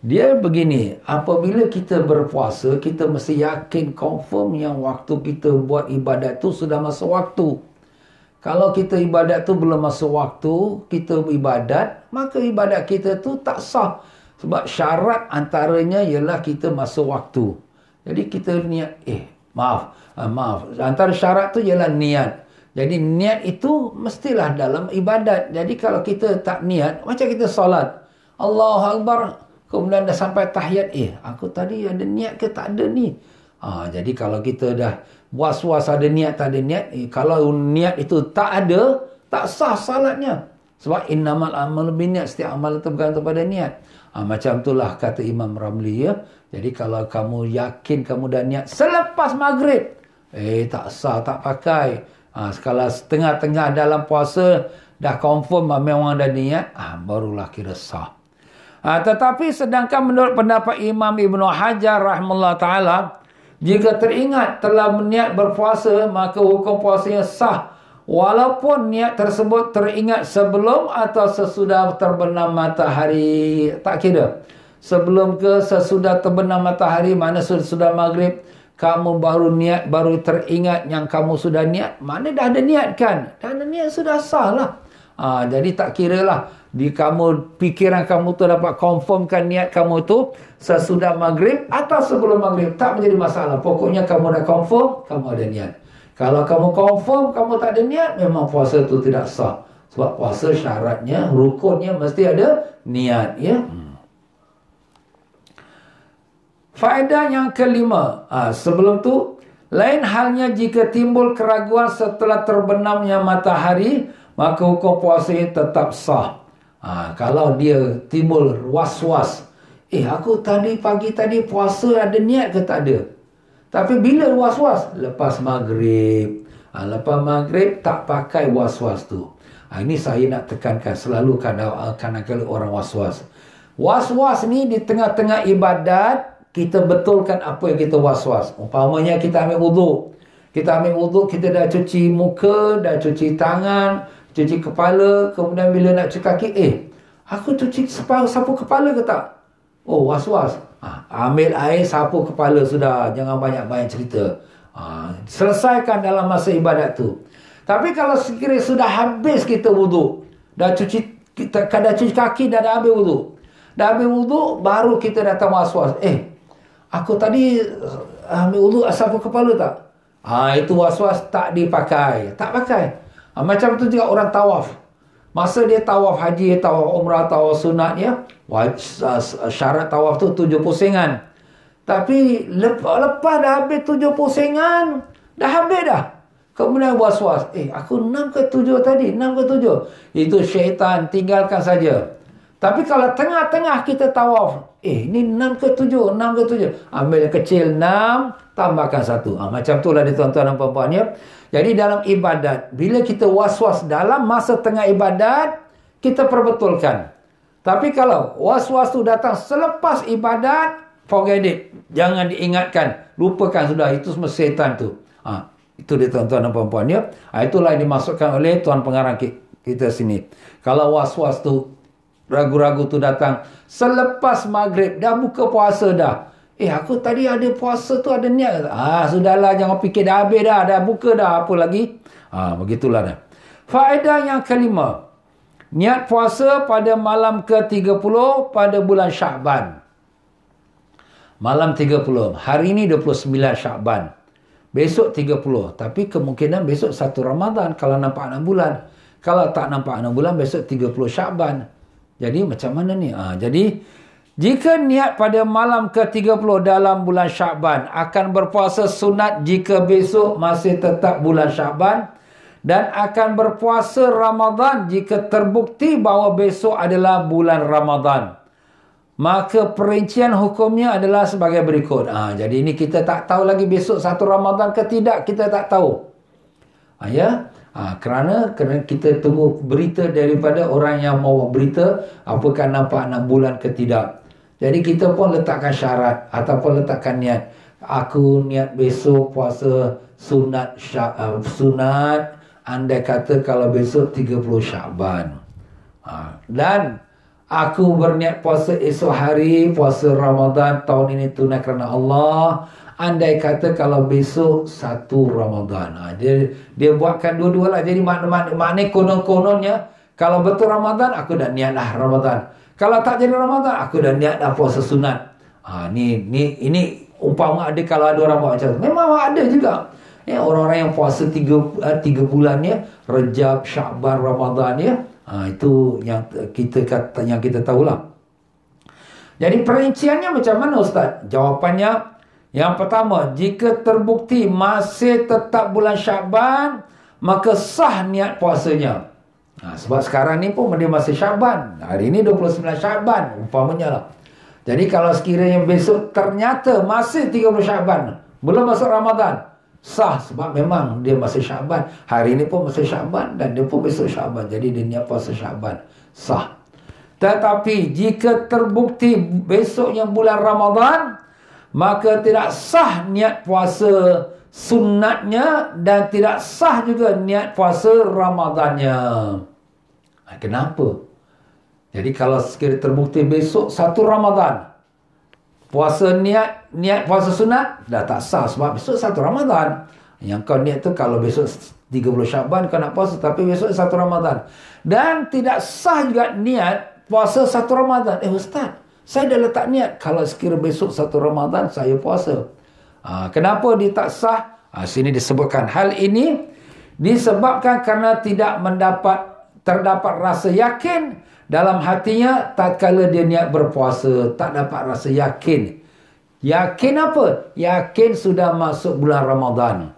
Dia begini, apabila kita berpuasa, kita mesti yakin confirm yang waktu kita buat ibadat tu sudah masuk waktu. Kalau kita ibadat tu belum masuk waktu, kita ibadat, maka ibadat kita tu tak sah. Sebab syarat antaranya ialah kita masuk waktu. Jadi kita niat, maaf. Antara syarat tu ialah niat. Jadi niat itu mestilah dalam ibadat. Jadi kalau kita tak niat, macam kita solat. Allahu Akbar, kemudian dah sampai tahiyat, aku tadi ada niat ke tak ada ni? Jadi kalau kita dah was-was ada niat tak ada niat, kalau niat itu tak ada, tak sah salatnya. Sebab innamal amalu binniat, setiap amal itu bergantung pada niat. Macam itulah kata Imam Ramli ya. Jadi kalau kamu yakin kamu dah niat selepas maghrib, tak sah, tak pakai. Kalau setengah-tengah dalam puasa dah confirm memang dah niat, barulah kira sah. Tetapi sedangkan menurut pendapat Imam Ibn Hajar rahimahullah ta'ala, jika teringat telah berniat berpuasa, maka hukum puasanya sah. Walaupun niat tersebut teringat sebelum atau sesudah terbenam matahari. Tak kira. Sebelum ke sesudah terbenam matahari, mana sudah maghrib, kamu baru niat, baru teringat yang kamu sudah niat. Mana dah ada niat kan? Dah ada niat, sudah sah lah. Jadi tak kira lah. Di kamu, pikiran kamu tu dapat confirmkan niat kamu tu sesudah maghrib atau sebelum maghrib. Tak menjadi masalah. Pokoknya kamu dah confirm, kamu ada niat. Kalau kamu confirm, kamu tak ada niat, memang puasa tu tidak sah. Sebab puasa syaratnya, rukunnya mesti ada niat. Ya. Faedah yang kelima. Sebelum tu, lain halnya jika timbul keraguan setelah terbenamnya matahari, maka hukum puasanya tetap sah. Kalau dia timbul was-was, aku pagi tadi puasa ada niat ke tak ada? Tapi bila was-was? Lepas maghrib. Lepas maghrib tak pakai was-was tu. Ini saya nak tekankan, selalu kadang-kadang orang was-was. Was-was ni di tengah-tengah ibadat, kita betulkan apa yang kita was-was. Umpamanya kita ambil wuduk. Kita dah cuci muka, dah cuci tangan, cuci kepala, kemudian bila nak cuci kaki, aku cuci sapu kepala ke tak? Oh, was-was. Ambil air, sapu kepala sudah. Jangan banyak-banyak cerita. Selesaikan dalam masa ibadat tu. Tapi kalau sekiranya sudah habis kita wuduk, dah cuci kaki, dah habis wuduk. Dah habis wuduk, baru kita datang was-was. Aku tadi ambil wuduk, sapu kepala tak? Itu was-was, tak dipakai. Tak pakai. Macam tu juga orang tawaf. Masa dia tawaf haji, tawaf umrah, tawaf sunat ya, syarat tawaf tu 7 pusingan. Tapi lepas dah habis 7 pusingan, dah habis dah. Kemudian was-was, aku 6 ke 7 tadi, 6 ke 7. Itu syaitan, tinggalkan saja. Tapi kalau tengah-tengah kita tawaf, ini 6 ke 7, 6 ke 7. Ambil yang kecil 6, tambahkan 1. Macam itulah dia tuan-tuan dan puan-puan ya. Jadi dalam ibadat, bila kita was-was dalam masa tengah ibadat, kita perbetulkan. Tapi kalau was-was tu datang selepas ibadat, forget it. Jangan diingatkan. Lupakan sudah. Itu semua setan tu. Itu dia tuan-tuan dan puan-puan ya. Itulah yang dimaksudkan oleh tuan pengarang kita sini. Kalau was-was tu, ragu-ragu tu datang selepas maghrib, dah buka puasa dah. Aku tadi ada puasa tu, ada niat. Sudahlah, jangan fikir, dah habis dah, dah buka dah, apa lagi? Begitulah dah. Faedah yang kelima. Niat puasa pada malam ke-30 pada bulan Sya'ban. Malam 30. Hari ini 29 Sya'ban. Besok 30. Tapi kemungkinan besok 1 Ramadan kalau nampak 6 bulan. Kalau tak nampak 6 bulan, besok 30 Sya'ban. Jadi macam mana ni? Jadi jika niat pada malam ke-30 dalam bulan Sya'ban, akan berpuasa sunat jika besok masih tetap bulan Sya'ban, dan akan berpuasa Ramadan jika terbukti bahawa besok adalah bulan Ramadan. Maka perincian hukumnya adalah sebagai berikut. Jadi ini kita tak tahu lagi besok 1 Ramadan ke tidak, kita tak tahu. Kerana kita tunggu berita daripada orang yang mau berita apakah nampak 6 bulan ke tidak. Jadi kita pun letakkan syarat ataupun letakkan niat. Aku niat besok puasa sunat andai kata kalau besok 30 Syakban. Dan aku berniat puasa esok hari, puasa Ramadan tahun ini tunai kerana Allah. Andai kata kalau besok 1 Ramadan. Dia buatkan dua-dua lah. Jadi makna konon-kononnya, kalau betul Ramadan, aku dah niat dah Ramadan. Kalau tak jadi Ramadan, aku dah niat dah puasa sunat. Ini umpama ada, kalau ada orang buat macam tu. Memang ada juga. Orang-orang yang puasa 3 bulan ya, Rejab, Syakban, Ramadan ya. Itu yang kita tahulah. Jadi perinciannya macam mana Ustaz? Jawapannya, yang pertama, jika terbukti masih tetap bulan Syakban, maka sah niat puasanya. Sebab sekarang ni pun dia masih Syakban. Hari ni 29 Syakban umpamanya lah. Jadi kalau sekiranya besok ternyata masih 30 Syakban, belum masuk Ramadan, sah sebab memang dia masih Syakban. Hari ini pun masih Syakban dan dia pun besok Syakban. Jadi dia niat puasa Syakban. Sah. Tetapi jika terbukti besoknya bulan Ramadan, maka tidak sah niat puasa sunatnya dan tidak sah juga niat puasa Ramadannya. Kenapa? Jadi kalau sekiranya terbukti besok 1 Ramadan, puasa niat puasa sunat dah tak sah sebab besok 1 Ramadan. Yang kau niat tu kalau besok 30 Syakban kau nak puasa, tapi besok 1 Ramadan. Dan tidak sah juga niat puasa 1 Ramadan. Ustaz, saya dah letak niat kalau sekiranya besok 1 Ramadan saya puasa. Kenapa dia tak sah? Sini disebutkan hal ini disebabkan kerana tidak terdapat rasa yakin dalam hatinya tatkala dia niat berpuasa. Tak dapat rasa yakin. Yakin apa? Yakin sudah masuk bulan Ramadan.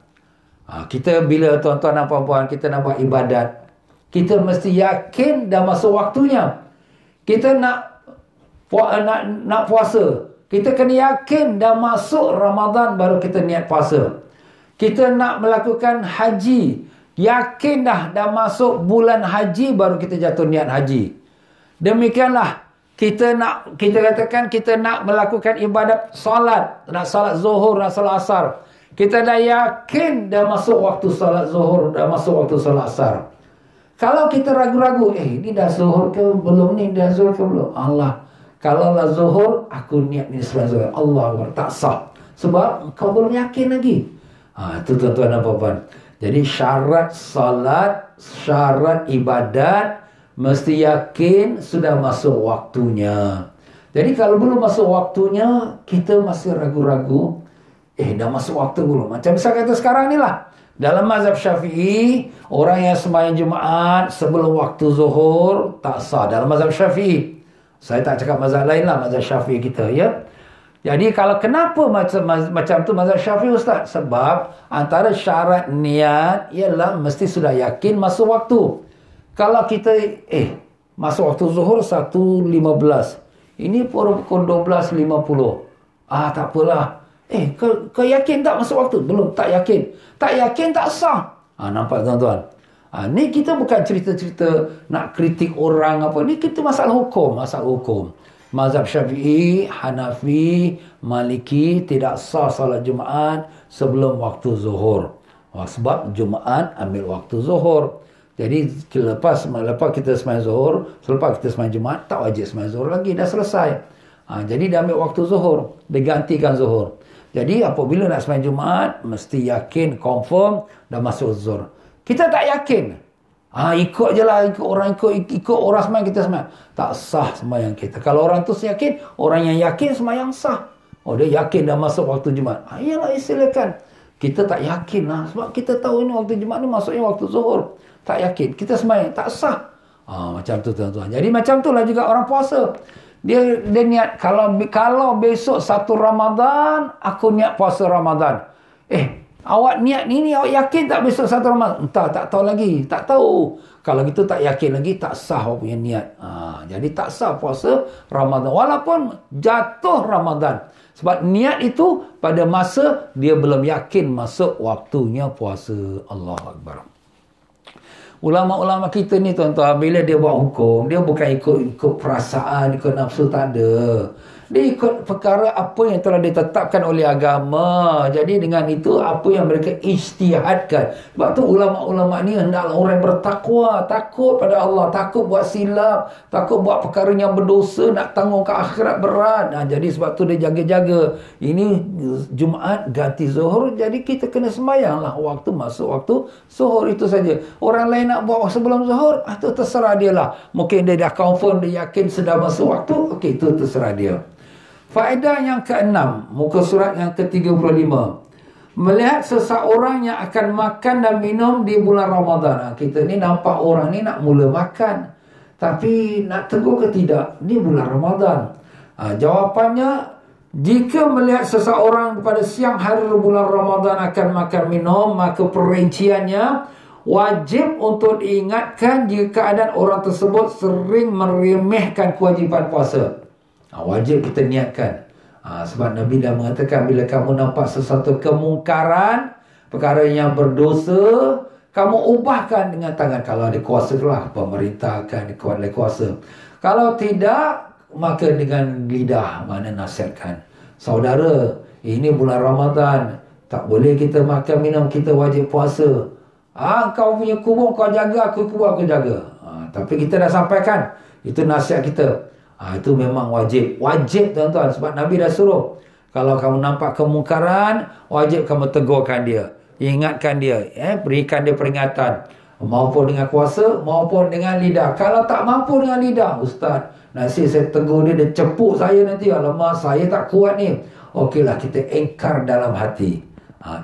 Kita bila tuan-tuan dan puan-puan kita nak buat ibadat, kita mesti yakin dah masuk waktunya. Kita nak puasa, kita kena yakin dah masuk Ramadan baru kita niat puasa. Kita nak melakukan haji, yakin dah masuk bulan haji baru kita jatuh niat haji. Demikianlah kita katakan kita nak melakukan ibadat solat, nak solat zuhur, nak solat asar. Kita dah yakin dah masuk waktu solat zuhur, dah masuk waktu solat asar. Kalau kita ragu-ragu, ini dah zuhur ke belum ni, dah zuhur ke belum? Allah, kalau lah zuhur, aku niat ni sebelum zuhur. Allah, tak sah. Sebab kau belum yakin lagi. Itu tuan-tuan dan puan-puan. Jadi syarat salat, syarat ibadat, mesti yakin sudah masuk waktunya. Jadi kalau belum masuk waktunya, kita masih ragu-ragu. Dah masuk waktu belum? Macam misal kata sekarang ni lah. Dalam mazhab Syafi'i, orang yang sembahyang Jumaat sebelum waktu zuhur, tak sah. Dalam mazhab Syafi'i. Saya tak cakap mazhab lain lah, mazhab Syafi'i kita, ya. Jadi kalau kenapa macam tu mazhab Syafi'i Ustaz? Sebab antara syarat niat ialah mesti sudah yakin masuk waktu. Kalau kita masuk waktu zuhur 1.15. Ini pukul 12.50. Tak apalah. Kau yakin tak masuk waktu? Belum, tak yakin. Tak yakin tak sah. Nampak tuan-tuan? Ni kita bukan cerita-cerita nak kritik orang apa. Ni kita masalah hukum, Mazhab Syafi'i, Hanafi, Maliki tidak sah salat Jumaat sebelum waktu zuhur. Sebab Jumaat ambil waktu zuhur. Jadi lepas kita sembahyang zuhur, selepas kita sembahyang Jumaat, tak wajib sembahyang zuhur lagi, dah selesai. Jadi dah ambil waktu zuhur, digantikan zuhur. Jadi apabila nak sembahyang Jumaat, mesti yakin, confirm dah masuk zuhur. Kita tak yakin. Ikut je lah, ikut orang sembahyang, kita sembahyang. Tak sah sembahyang kita. Kalau orang tu yakin, orang yang yakin sembahyang sah. Dia yakin dah masuk waktu Jumaat. Iyalah, silakan. Kita tak yakin lah. Sebab kita tahu ini waktu Jumaat ni masuknya waktu zuhur. Tak yakin. Kita sembahyang, tak sah. Macam tu tuan-tuan. Jadi macam tu lah juga orang puasa. Dia niat, kalau besok 1 Ramadan, aku niat puasa Ramadan. Awak niat ni awak yakin tak besok 1 Ramadan? Entah, tak tahu lagi. Tak tahu. Kalau gitu tak yakin lagi, tak sah awak punya niat. Jadi tak sah puasa Ramadan. Walaupun jatuh Ramadan. Sebab niat itu pada masa dia belum yakin masuk waktunya puasa. Allahu Akbar. Ulama-ulama kita ni tuan-tuan, bila dia buat hukum, dia bukan ikut perasaan, ikut nafsu, tak ada. Dia ikut perkara apa yang telah ditetapkan oleh agama. Jadi dengan itu, apa yang mereka ijtihadkan. Sebab tu ulama-ulama ni hendaklah orang yang bertakwa, takut pada Allah, takut buat silap, takut buat perkara yang berdosa, nak tanggung ke akhirat berat. Jadi sebab tu dia jaga-jaga. Ini Jumaat ganti Zuhur, jadi kita kena sembahyang lah. Waktu masuk waktu Zuhur, itu saja. Orang lain nak buat sebelum Zuhur, itu terserah dia lah. Mungkin dia dah confirm, dia yakin sudah masuk waktu, okey, itu terserah dia. Faedah yang ke-6, muka surat yang ke-35. Melihat seseorang yang akan makan dan minum di bulan Ramadan. Kita ni nampak orang ni nak mula makan, tapi nak tegur ke tidak? Ni bulan Ramadan. Jawapannya, jika melihat seseorang pada siang hari bulan Ramadan akan makan minum, maka perinciannya wajib untuk diingatkan jika keadaan orang tersebut sering meremehkan kewajipan puasa. Wajib kita niatkan. Sebab Nabi dah mengatakan, bila kamu nampak sesuatu kemungkaran, perkara yang berdosa, kamu ubahkan dengan tangan. Kalau ada kuasa lah, pemerintah akan ada kuasa. Kalau tidak, maka dengan lidah, mana nasihatkan. Saudara, ini bulan Ramadan, tak boleh kita makan minum, kita wajib puasa. Kau punya kubur kau jaga, aku kubur aku jaga. Tapi kita dah sampaikan, itu nasihat kita. Itu memang wajib. Wajib tuan-tuan. Sebab Nabi dah suruh. Kalau kamu nampak kemungkaran, wajib kamu tegurkan dia. Ingatkan dia. Berikan dia peringatan. Maupun dengan kuasa, maupun dengan lidah. Kalau tak mampu dengan lidah, Ustaz, nasi saya tegur dia, dia cepuk saya nanti. Alamak, saya tak kuat ni. Okeylah, kita engkar dalam hati.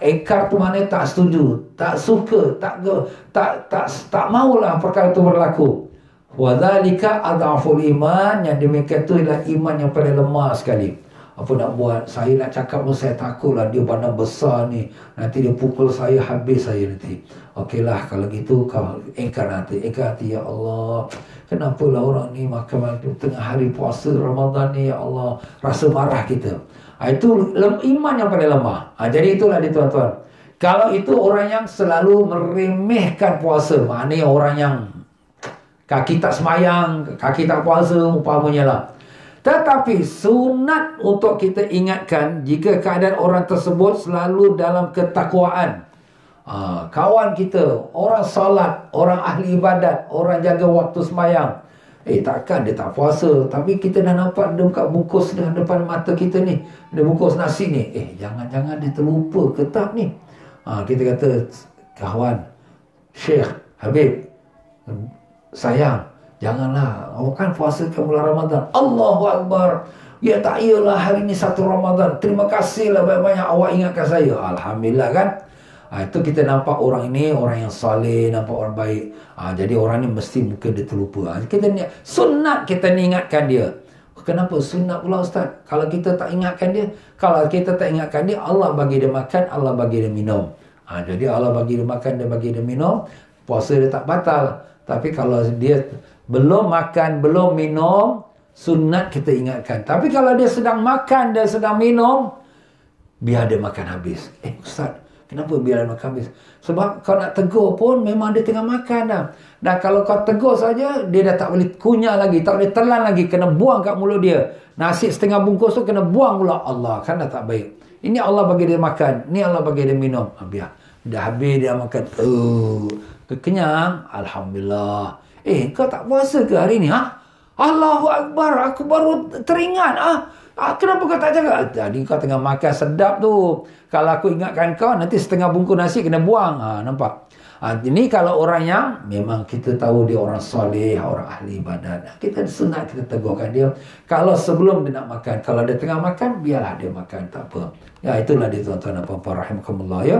Engkar tu maknanya tak setuju, tak suka, tak maulah perkara itu berlaku. Wadzalika adhaful iman, yang demikian tu adalah iman yang paling lemah sekali. Apa nak buat? Saya nak cakap pun saya takutlah, dia badan besar ni, nanti dia pukul saya, habis saya nanti. Okeylah, kalau gitu kau engkar hati, ya Allah, kenapalah orang ni makan tengah hari puasa Ramadan ni, ya Allah, rasa marah kita. Itu iman yang paling lemah. Jadi itulah dia tuan-tuan. Kalau itu orang yang selalu meremehkan puasa, maknanya orang yang kaki tak semayang, kaki tak puasa, umpamanya lah. Tetapi sunat untuk kita ingatkan jika keadaan orang tersebut selalu dalam ketakwaan. Kawan kita, orang salat, orang ahli ibadat, orang jaga waktu semayang. Takkan dia tak puasa, tapi kita dah nampak dia buka bungkus depan mata kita ni, dia bungkus nasi ni. Jangan-jangan dia terlupa ke tak ni. Kita kata, kawan, Syekh, Habib, sayang, janganlah, awak kan puasa ke bulan Ramadan. Allahu Akbar. Ya tak iyalah, hari ni 1 Ramadan. Terima kasihlah banyak-banyak awak ingatkan saya. Alhamdulillah kan. Itu kita nampak orang ini orang yang saleh, nampak orang baik. Jadi orang ni mesti mungkin dia terlupa. Kita ni sunat, kita ni ingatkan dia. Kenapa sunat pula Ustaz? Kalau kita tak ingatkan dia, kalau kita tak ingatkan dia, Allah bagi dia makan, Allah bagi dia minum. Jadi Allah bagi dia makan, dia bagi dia minum, puasa dia tak batal. Tapi kalau dia belum makan, belum minum, sunat kita ingatkan. Tapi kalau dia sedang makan dan sedang minum, biar dia makan habis. Ustaz, kenapa biar dia makan habis? Sebab kau nak tegur pun memang dia tengah makan dah. Dan kalau kau tegur saja, dia dah tak boleh kunyah lagi, tak boleh telan lagi, kena buang kat mulut dia. Nasi setengah bungkus tu kena buang pula. Allah, kan dah tak baik. Ini Allah bagi dia makan, ni Allah bagi dia minum. Biar dah habis dia makan. Kenyang, Alhamdulillah. Kau tak puasa ke hari ni? Allahu Akbar, aku baru teringat. Kenapa kau tak jaga? Jadi kau tengah makan sedap tu. Kalau aku ingatkan kau, nanti setengah bungkus nasi kena buang. Nampak? Ini kalau orang yang memang kita tahu dia orang soleh, orang ahli ibadat, kita sunat kita tegurkan dia. Kalau sebelum dia nak makan, kalau dia tengah makan, biarlah dia makan, tak apa. Ya, itulah dia tuan-tuan dan puan-puan rahimakumullah ya.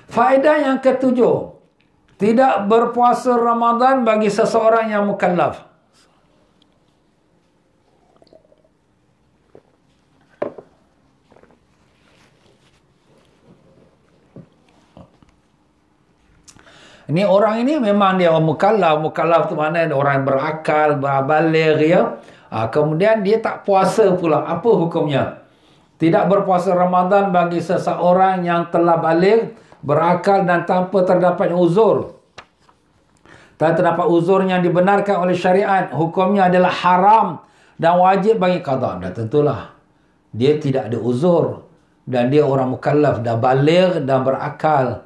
Faedah yang ke-7, tidak berpuasa Ramadan bagi seseorang yang mukallaf. Ini orang ini memang dia orang mukallaf. Mukallaf tu mana orang yang berakal, berbaligh ya. Kemudian dia tak puasa pula. Apa hukumnya? Tidak berpuasa Ramadan bagi seseorang yang telah baligh, berakal dan tanpa terdapat uzur. Tak terdapat uzur yang dibenarkan oleh syariat, hukumnya adalah haram dan wajib bagi qada. Dan tentulah dia tidak ada uzur dan dia orang mukallaf, dah baligh dan berakal.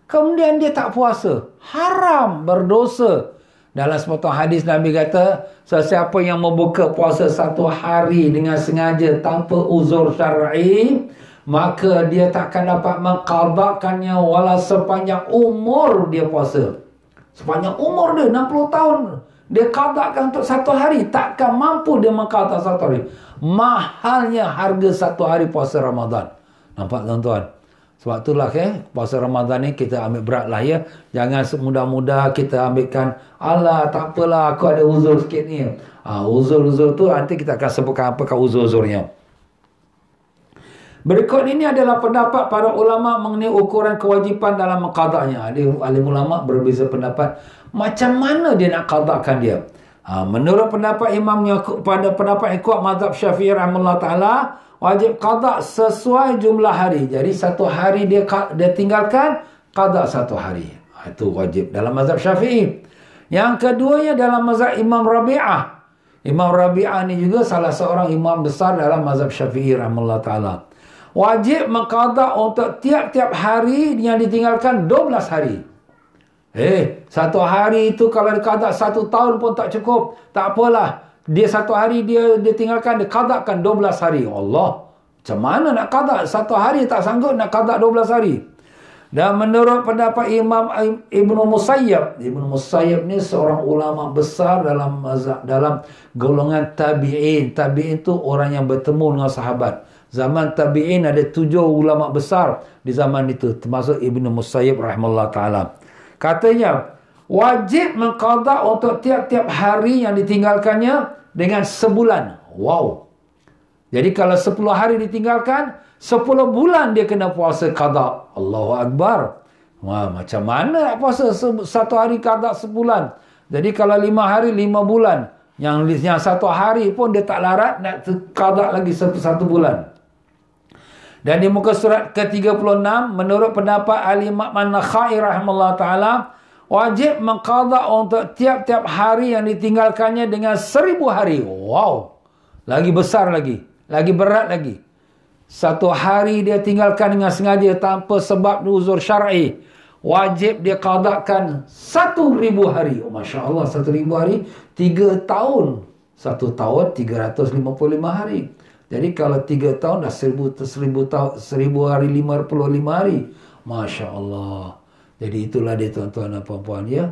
Kemudian dia tak puasa, haram, berdosa. Dalam sepotong hadis Nabi kata, sesiapa yang membuka puasa satu hari dengan sengaja tanpa uzur syar'i, maka dia takkan dapat mengqadakannya walau sepanjang umur dia puasa. Sepanjang umur dia 60 tahun dia qadakan untuk satu hari, takkan mampu dia mengqada satu hari. Mahalnya harga satu hari puasa Ramadan. Nampak tuan-tuan? Sebab itulah puasa Ramadan ni kita ambil berat lah ya. Jangan semudah-mudah kita ambilkan, alah tak apalah aku ada uzur sikit ni. Uzur-uzur tu nanti kita akan sebutkan apakah uzur-uzurnya. Berikut ini adalah pendapat para ulama mengenai ukuran kewajipan dalam mengqadanya. Alim ulama berbeza pendapat macam mana dia nak qadakan dia. Menurut pendapat imamnya, pada pendapat yang kuat mazhab Syafi'i rahimahullah taala, wajib qada sesuai jumlah hari. Jadi satu hari dia tinggalkan, qada satu hari. Itu wajib dalam mazhab Syafi'i. Yang keduanya dalam mazhab Imam Rabi'ah. Imam Rabi'ah ni juga salah seorang imam besar dalam mazhab Syafi'i rahimahullah taala. Wajib mengqada untuk tiap-tiap hari yang ditinggalkan 12 hari. Satu hari itu kalau diqada 1 tahun pun tak cukup. Tak apalah. Dia satu hari dia tinggalkan, dia qadakan 12 hari. Allah, macam mana nak qada? Satu hari tak sanggup nak qada 12 hari. Dan menurut pendapat Imam Ibnu Musayyab, Ibnu Musayyab ni seorang ulama besar dalam golongan tabi'in. Tabi'in tu orang yang bertemu dengan sahabat. Zaman tabi'in ada 7 ulama besar di zaman itu, termasuk Ibnu Musayyib rahimahullah ta'ala. Katanya, wajib mengqada untuk tiap-tiap hari yang ditinggalkannya dengan sebulan. Wow. Jadi kalau 10 hari ditinggalkan, 10 bulan dia kena puasa qada. Allahu Akbar. Wah, macam mana nak puasa satu hari qada sebulan? Jadi kalau 5 hari 5 bulan. Yang satu hari pun dia tak larat nak qada lagi satu bulan. Dan di muka surat ke-36, menurut pendapat Al-Imam An-Nakhai rahimahullah ta'ala, wajib mengqada untuk tiap-tiap hari yang ditinggalkannya dengan 1000 hari. Wow. Lagi besar lagi. Lagi berat lagi. Satu hari dia tinggalkan dengan sengaja tanpa sebab uzur syar'i. Wajib dia qadakan 1000 hari. Oh, Masya Allah, 1000 hari. 3 tahun. 1 tahun 355 hari. Jadi kalau 3 tahun dah 1000 hari, 55 hari. Masya Allah. Jadi itulah dia tuan-tuan dan puan-puan ya.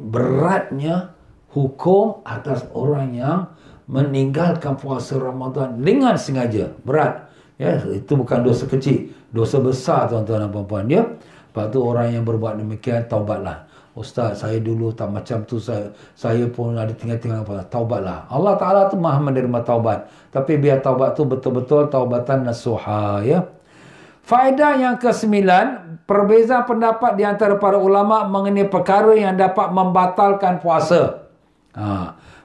Beratnya hukum atas orang yang meninggalkan puasa Ramadan dengan sengaja. Berat. Ya, itu bukan dosa kecil. Dosa besar tuan-tuan dan puan-puan ya. Lepas tu orang yang berbuat demikian, taubatlah. Ustaz, saya dulu tak macam tu, saya pun ada tinggal-tinggal apa. Taubatlah. Allah Ta'ala tu maha menerima taubat. Tapi biar taubat tu betul-betul taubatan nasuha ya. Faedah yang ke-9, perbezaan pendapat di antara para ulama mengenai perkara yang dapat membatalkan puasa.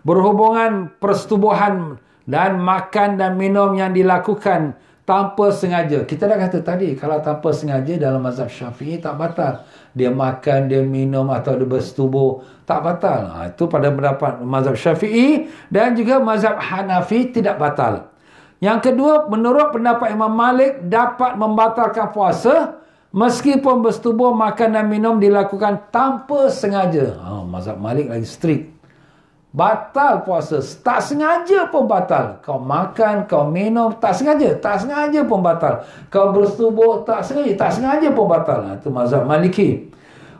Berhubungan persetubuhan dan makan dan minum yang dilakukan tanpa sengaja. Kita dah kata tadi, kalau tanpa sengaja dalam mazhab Syafi'i tak batal. Dia makan, dia minum atau dia bersetubuh, tak batal. Itu pada pendapat mazhab Syafi'i dan juga mazhab Hanafi tidak batal. Yang kedua, menurut pendapat Imam Malik, dapat membatalkan puasa meskipun bersetubuh, makan dan minum dilakukan tanpa sengaja. Mazhab Malik lagi strict. Batal puasa. Tak sengaja pun batal. Kau makan, kau minum, tak sengaja. Tak sengaja pun batal. Kau bersetubuh, tak sengaja. Tak sengaja pun batal. Itu mazhab Maliki.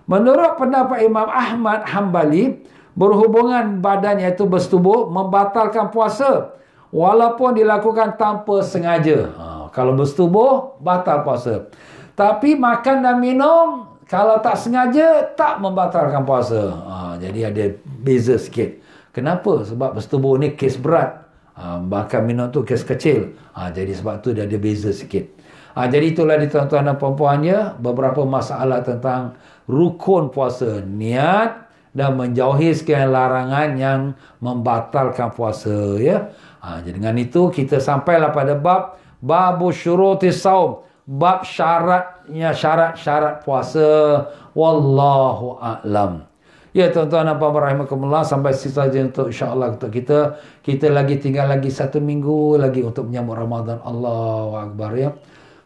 Menurut pendapat Imam Ahmad Hanbali, berhubungan badan iaitu bersetubuh membatalkan puasa. Walaupun dilakukan tanpa sengaja. Kalau bersetubuh, batal puasa. Tapi makan dan minum, kalau tak sengaja, tak membatalkan puasa. Jadi ada beza sikit. Kenapa? Sebab bersetubuh ni kes berat. Makan minum tu kes kecil. Jadi sebab tu dia ada beza sikit. Jadi itulah di tuan-tuan dan puan-puannya beberapa masalah tentang rukun puasa. Niat dan menjauhi sekian larangan yang membatalkan puasa ya. Jadi dengan itu kita sampailah pada babu syurutis saum. Bab syaratnya, syarat-syarat puasa. Wallahu a'lam. Ya tuan-tuan dan puan-puan rahimakumullah, sampai situ saja untuk insya-Allah untuk kita. Kita lagi tinggal lagi 1 minggu lagi untuk menyambut Ramadan. Allahu akbar ya.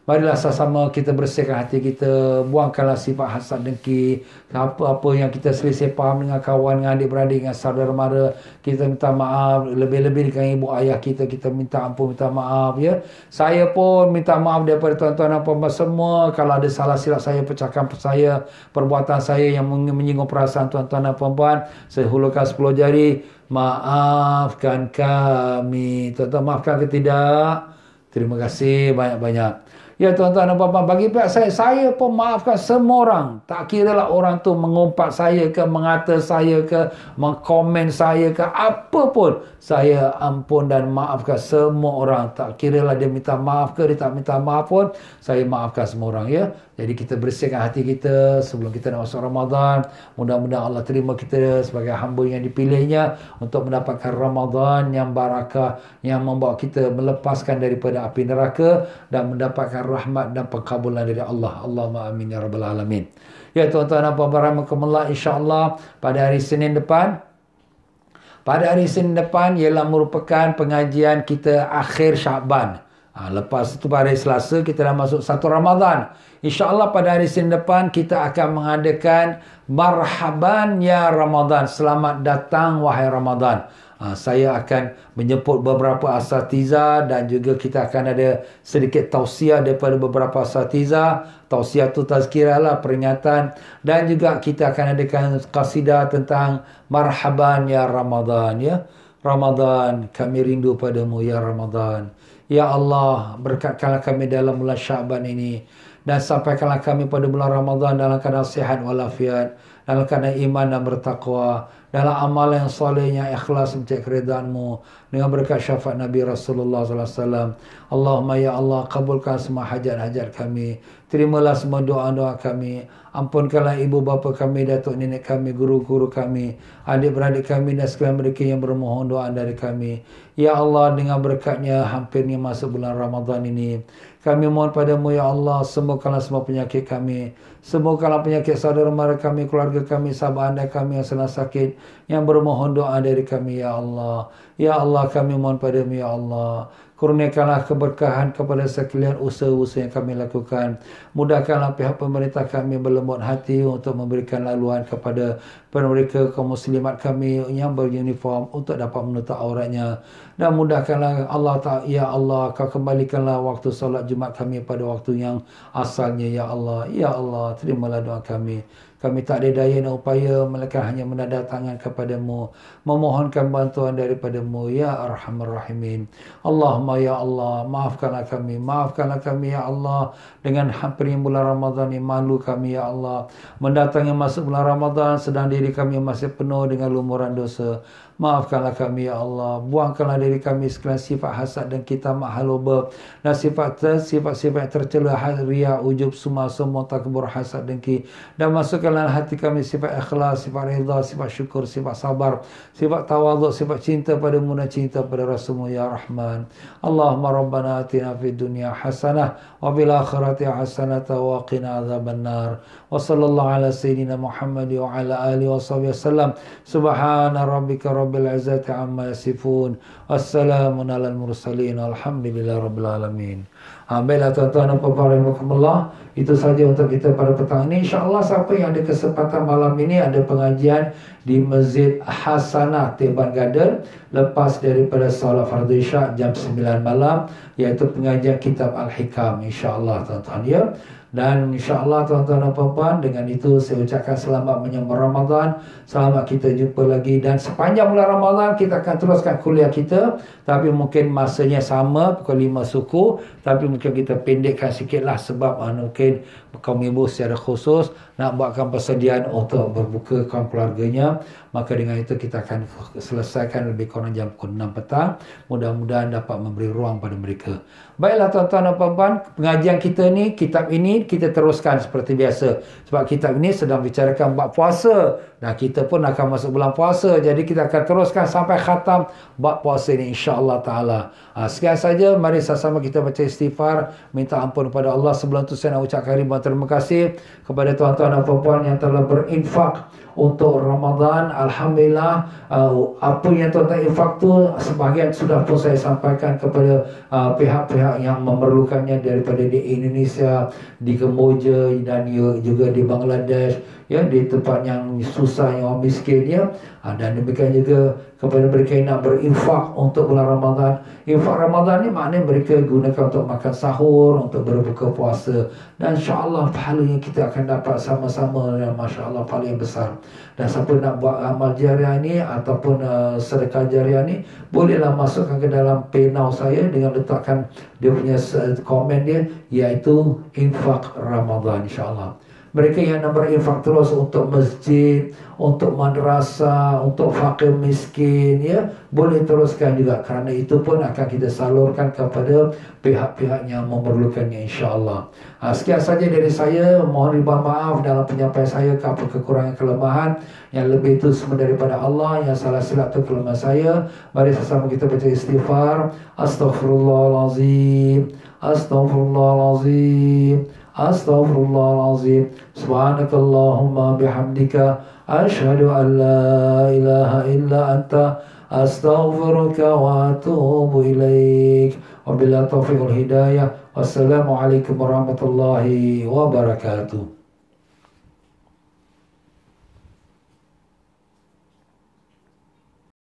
Marilah sama-sama kita bersihkan hati kita, buangkanlah sifat hasad dengki, apa-apa yang kita selisih faham dengan kawan, dengan adik-beradik, dengan saudara mara, kita minta maaf, lebih-lebih dengan ibu ayah kita minta ampun, minta maaf ya. Saya pun minta maaf daripada tuan-tuan dan puan-puan semua kalau ada salah silap saya, pecahkan saya, perbuatan saya yang menyinggung perasaan tuan-tuan dan puan-puan. Saya hulurkan 10 jari, maafkan kami. Tuan-tuan maafkan ke tidak? Terima kasih banyak-banyak. Ya tuan-tuan dan puan-puan, bagi pihak saya pun maafkan semua orang. Tak kiralah orang tu mengumpat saya ke, mengata saya ke, mengkomen saya ke, apa pun. Saya ampun dan maafkan semua orang. Tak kiralah dia minta maaf ke, dia tak minta maaf pun, saya maafkan semua orang ya. Jadi kita bersihkan hati kita sebelum kita nak masuk Ramadan. Mudah-mudahan Allah terima kita sebagai hamba yang dipilihnya untuk mendapatkan Ramadan yang barakah, yang membawa kita melepaskan daripada api neraka dan mendapatkan rahmat dan pengkabulan dari Allah. Allahumma amin ya rabbal alamin. Ya tuan-tuan dan puan-puan rahimakumullah, insya-Allah pada hari Senin depan ialah merupakan pengajian kita akhir Syaban. Lepas itu pada hari Selasa kita dah masuk 1 Ramadan. InsyaAllah pada hari Senin depan kita akan mengadakan Marhaban ya Ramadan. Selamat datang wahai Ramadan. Saya akan menyebut beberapa asatiza dan juga kita akan ada sedikit tausiah daripada beberapa asatiza. Tausiah tu tazkirah lah, peringatan, dan juga kita akan adakan qasidah tentang Marhaban ya Ramadan ya. Ramadan, kami rindu padamu ya Ramadan. Ya Allah, berkatkanlah kami dalam bulan Syaban ini dan sampaikanlah kami pada bulan Ramadan dalam keadaan sihat walafiat, dalam keadaan iman dan bertakwa, dalam amal yang soleh, yang ikhlas mencari keridhaan-Mu, dengan berkat syafaat Nabi Rasulullah SAW. Allahumma ya Allah, kabulkan semua hajat-hajat kami, terimalah semua doa-doa kami, ampunkanlah ibu bapa kami, datuk nenek kami, guru-guru kami, adik-beradik kami dan sekalian mereka yang bermohon doa dari kami. Ya Allah, dengan berkatnya hampirnya masuk bulan Ramadan ini, kami mohon padamu ya Allah, sembuhkanlah semua penyakit kami, sembuhkanlah penyakit saudara mara kami, keluarga kami, sahabat anda kami yang sedang sakit, yang bermohon doa dari kami ya Allah. Ya Allah, kami mohon padamu ya Allah, kurniakanlah keberkahan kepada sekalian usaha-usaha yang kami lakukan. Mudahkanlah pihak pemerintah kami berlembut hati untuk memberikan laluan kepada mereka kaum muslimat kami yang beruniform untuk dapat menutup auratnya. Dan mudahkanlah Allah ya Allah, kau kembalikanlah waktu solat Jumaat kami pada waktu yang asalnya ya Allah. Ya Allah, terimalah doa kami. Kami tak ada daya dan upaya melainkan hanya mendatangkan kepadamu, memohonkan bantuan daripadamu ya Arhamar Rahimin. Allahumma ya Allah, maafkanlah kami ya Allah. Dengan hampirnya bulan Ramadan ini, malu kami ya Allah mendatangi masuk bulan Ramadan sedang diri kami masih penuh dengan lumuran dosa. Maafkanlah kami ya Allah, buangkanlah dari kami sekalian sifat hasad dan kita mahaloba dan sifat-sifat yang tercela, riya, ujub, sum'ah, sombong, takbur, hasad, dengki, dan masukkanlah hati kami sifat ikhlas, sifat redha, sifat syukur, sifat sabar, sifat tawaduk, sifat cinta padamu dan cinta pada Rasulmu ya Rahman. Allahumma rabbana atina fid dunya hasanah wa bil akhirati hasanah wa qina adzaban nar. Wa sallallahu ala sayyidina Muhammad wa ala alihi wa sahbihi wasallam. Subhana rabbika rabbil izzati amma yasifun. Wassalamun alal mursalin. Alhamdulillah rabbil alamin. Baiklah tuan-tuan dan puan-puan rahimakumullah, itu saja untuk kita pada petang ini. InsyaAllah siapa yang ada kesempatan malam ini ada pengajian di Masjid Hasanah Teban Garden lepas daripada solat fardu isyak jam 9 malam, iaitu pengajian kitab Al-Hikam, insyaAllah tuan-tuan ya. Dan insyaAllah tuan-tuan dan puan-puan, dengan itu saya ucapkan selamat menyambut Ramadan. Selamat kita jumpa lagi. Dan sepanjang bulan Ramadan kita akan teruskan kuliah kita. Tapi mungkin masanya sama, pukul 5 suku. Tapi mungkin kita pendekkan sikit lah sebab mungkin kaum ibu secara khusus nak buatkan persediaan untuk berbuka kaum keluarganya. maka dengan itu kita akan selesaikan lebih kurang jam pukul 6 petang. Mudah-mudahan dapat memberi ruang pada mereka. Baiklah tuan-tuan dan puan-puan, pengajian kita ni, kitab ini kita teruskan seperti biasa. Sebab kitab ini sedang bicarakan bab puasa. Dan kita pun akan masuk bulan puasa. Jadi kita akan teruskan sampai khatam bab puasa ini insya-Allah taala. Sekian saja, mari sama-sama kita baca istighfar, minta ampun kepada Allah. Sebelum itu saya nak ucapkan ribuan terima kasih kepada tuan-tuan dan puan-puan yang telah berinfak untuk Ramadan. Alhamdulillah, apa yang tuan-tuan infak tu sebahagian sudah pun saya sampaikan kepada pihak-pihak yang memerlukannya daripada di Indonesia, di Kemboja dan juga di Bangladesh, ya, di tempat yang susah, yang miskin, ya. Dan demikian juga kepada mereka yang nak berinfak untuk bulan Ramadan. Infak Ramadan ni maknanya mereka gunakan untuk makan sahur, untuk berbuka puasa, dan insya-Allah pahala yang kita akan dapat sama-sama, dan masya-Allah pahala yang besar. Dan siapa nak buat amal jariah ni ataupun sedekah jariah ni, bolehlah masukkan ke dalam PayNow saya dengan letakkan dia punya komen dia, iaitu infak Ramadan, insya-Allah. Mereka yang nak berinfak terus untuk masjid, untuk madrasah, untuk fakir miskin, ya, boleh teruskan juga, kerana itu pun akan kita salurkan kepada pihak-pihak yang memerlukannya, insya-Allah. Sekian saja dari saya. Mohon riba maaf dalam penyampaian saya apa kekurangan kelemahan. Yang lebih itu semua daripada Allah. Yang salah silap itu kelemahan saya. Mari sama kita baca istighfar. Astaghfirullahalazim. Astaghfirullahalazim. Astaghfirullahalazim. Subhanakallahumma bihamdika asyhadu an la ilaha illa anta astaghfiruka wa atubu ilaik. Wabillahi taufiq wal hidayah. Wassalamualaikum warahmatullahi wabarakatuh.